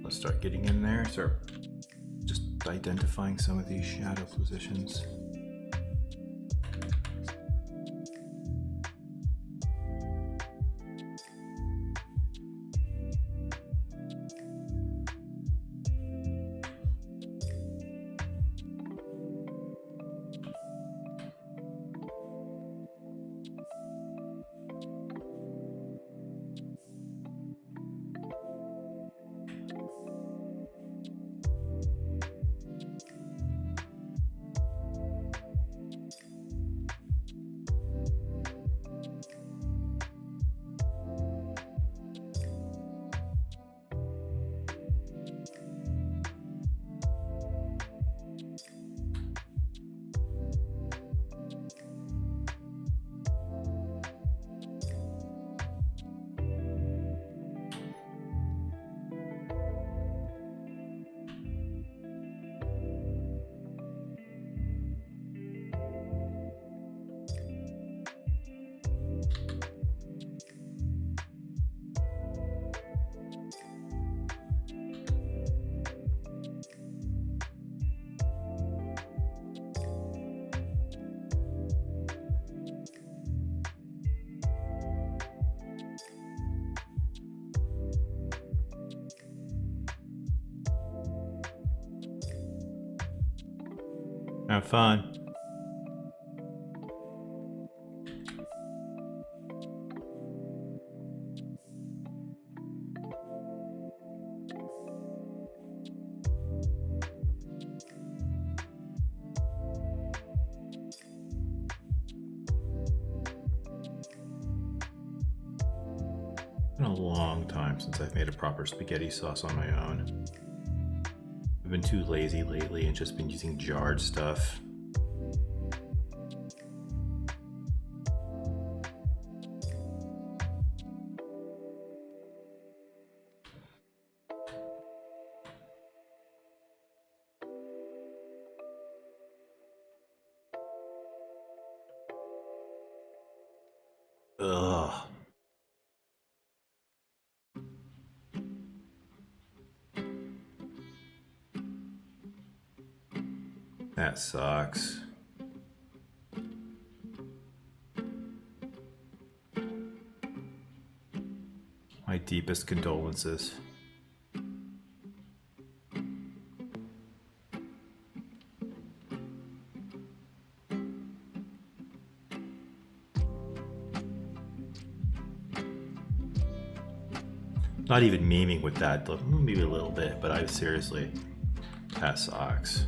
Speaker 1: Let's start getting in there, start just identifying some of these shadow positions. Have fun. It's been a long time since I've made a proper spaghetti sauce on my own. I've been too lazy lately and just been using jarred stuff. Ugh. That sucks. My deepest condolences. Not even memeing with that, maybe a little bit, but I seriously, that sucks.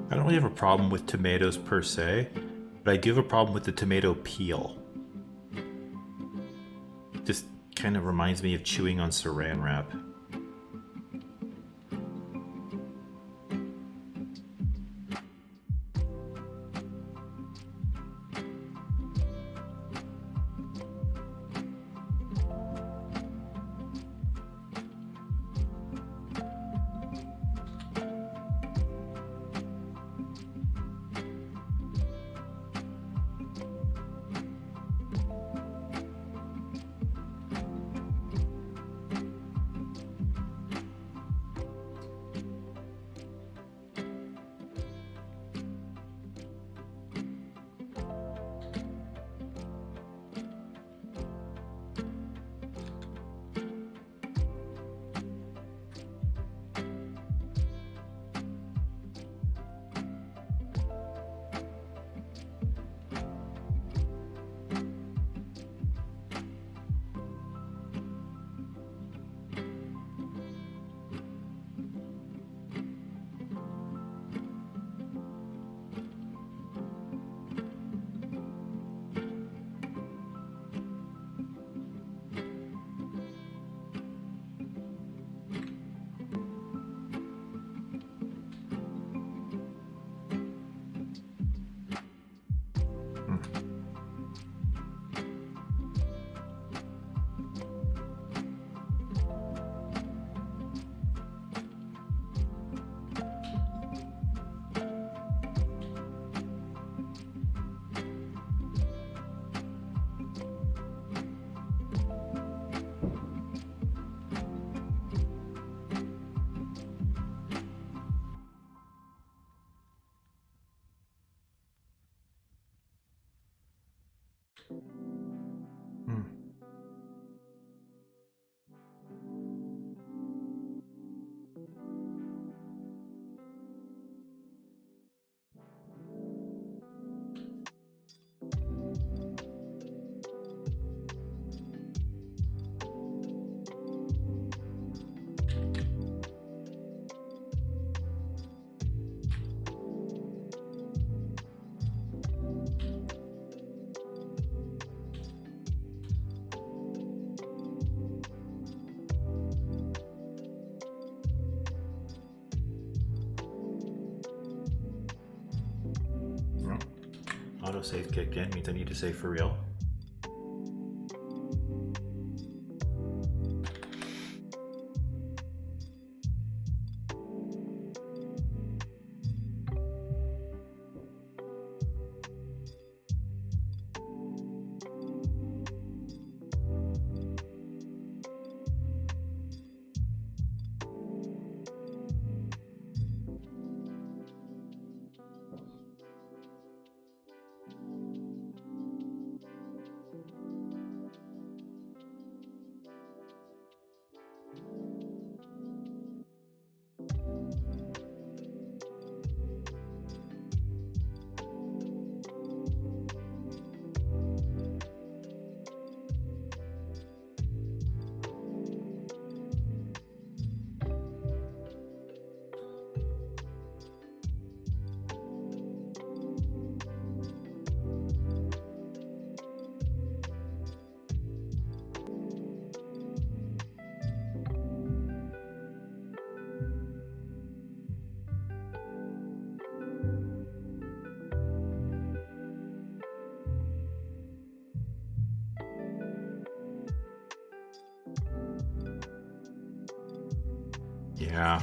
Speaker 1: I don't really have a problem with tomatoes per se, but I do have a problem with the tomato peel. Just kind of reminds me of chewing on saran wrap. save kicked in. Means I need to save for real. Yeah.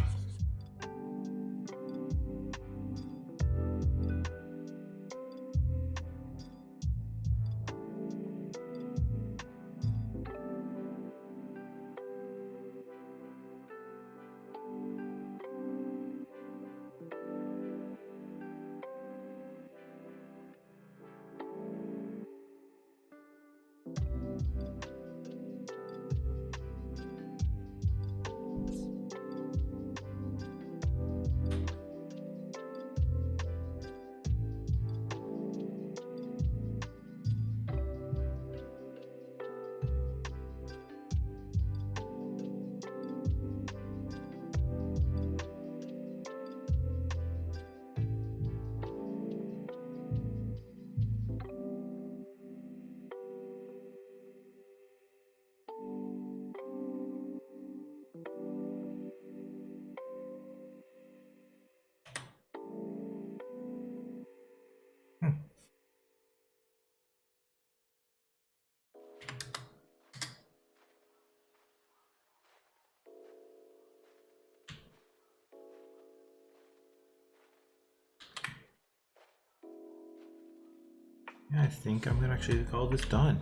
Speaker 1: Yeah, I think I'm gonna actually call this done.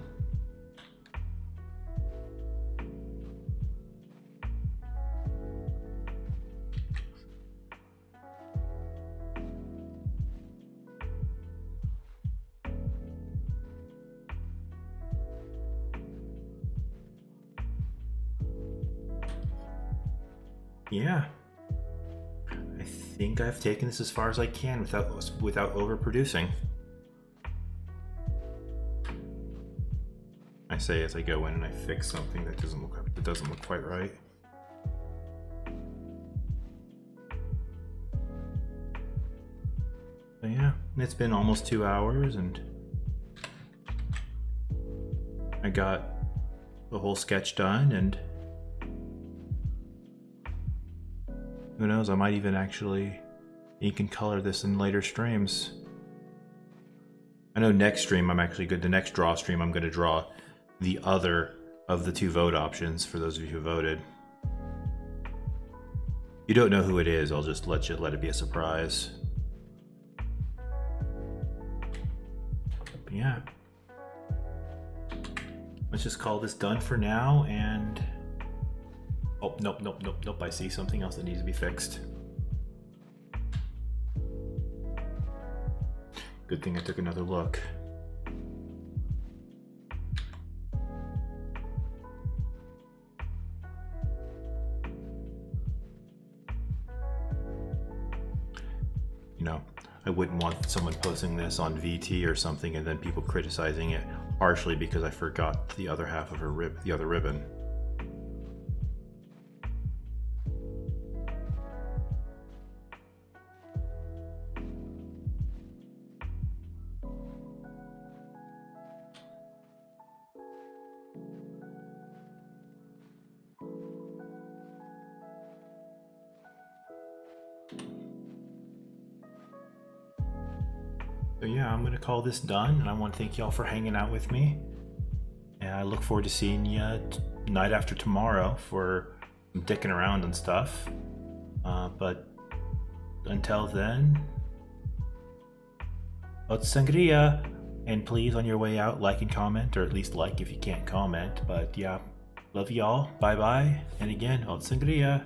Speaker 1: Yeah. I think I've taken this as far as I can without overproducing. I say as I go in and I fix something that doesn't look quite right. So yeah, it's been almost 2 hours and I got the whole sketch done, and who knows, I might even actually ink and color this in later streams. I know next stream I'm actually good. The next draw stream I'm going to draw the other of the 2 vote options for those of you who voted. You don't know who it is, I'll just let it be a surprise. But yeah. Let's just call this done for now, and oh, nope, I see something else that needs to be fixed. Good thing I took another look. You know, I wouldn't want someone posting this on VT or something and then people criticizing it harshly because I forgot the other half of the other ribbon. So yeah, I'm gonna call this done, and I want to thank y'all for hanging out with me. And I look forward to seeing you night after tomorrow for some dicking around and stuff. But until then, Hot sangria! And please, on your way out, like and comment, or at least like if you can't comment. But yeah, love y'all. Bye bye. And again, Hot sangria!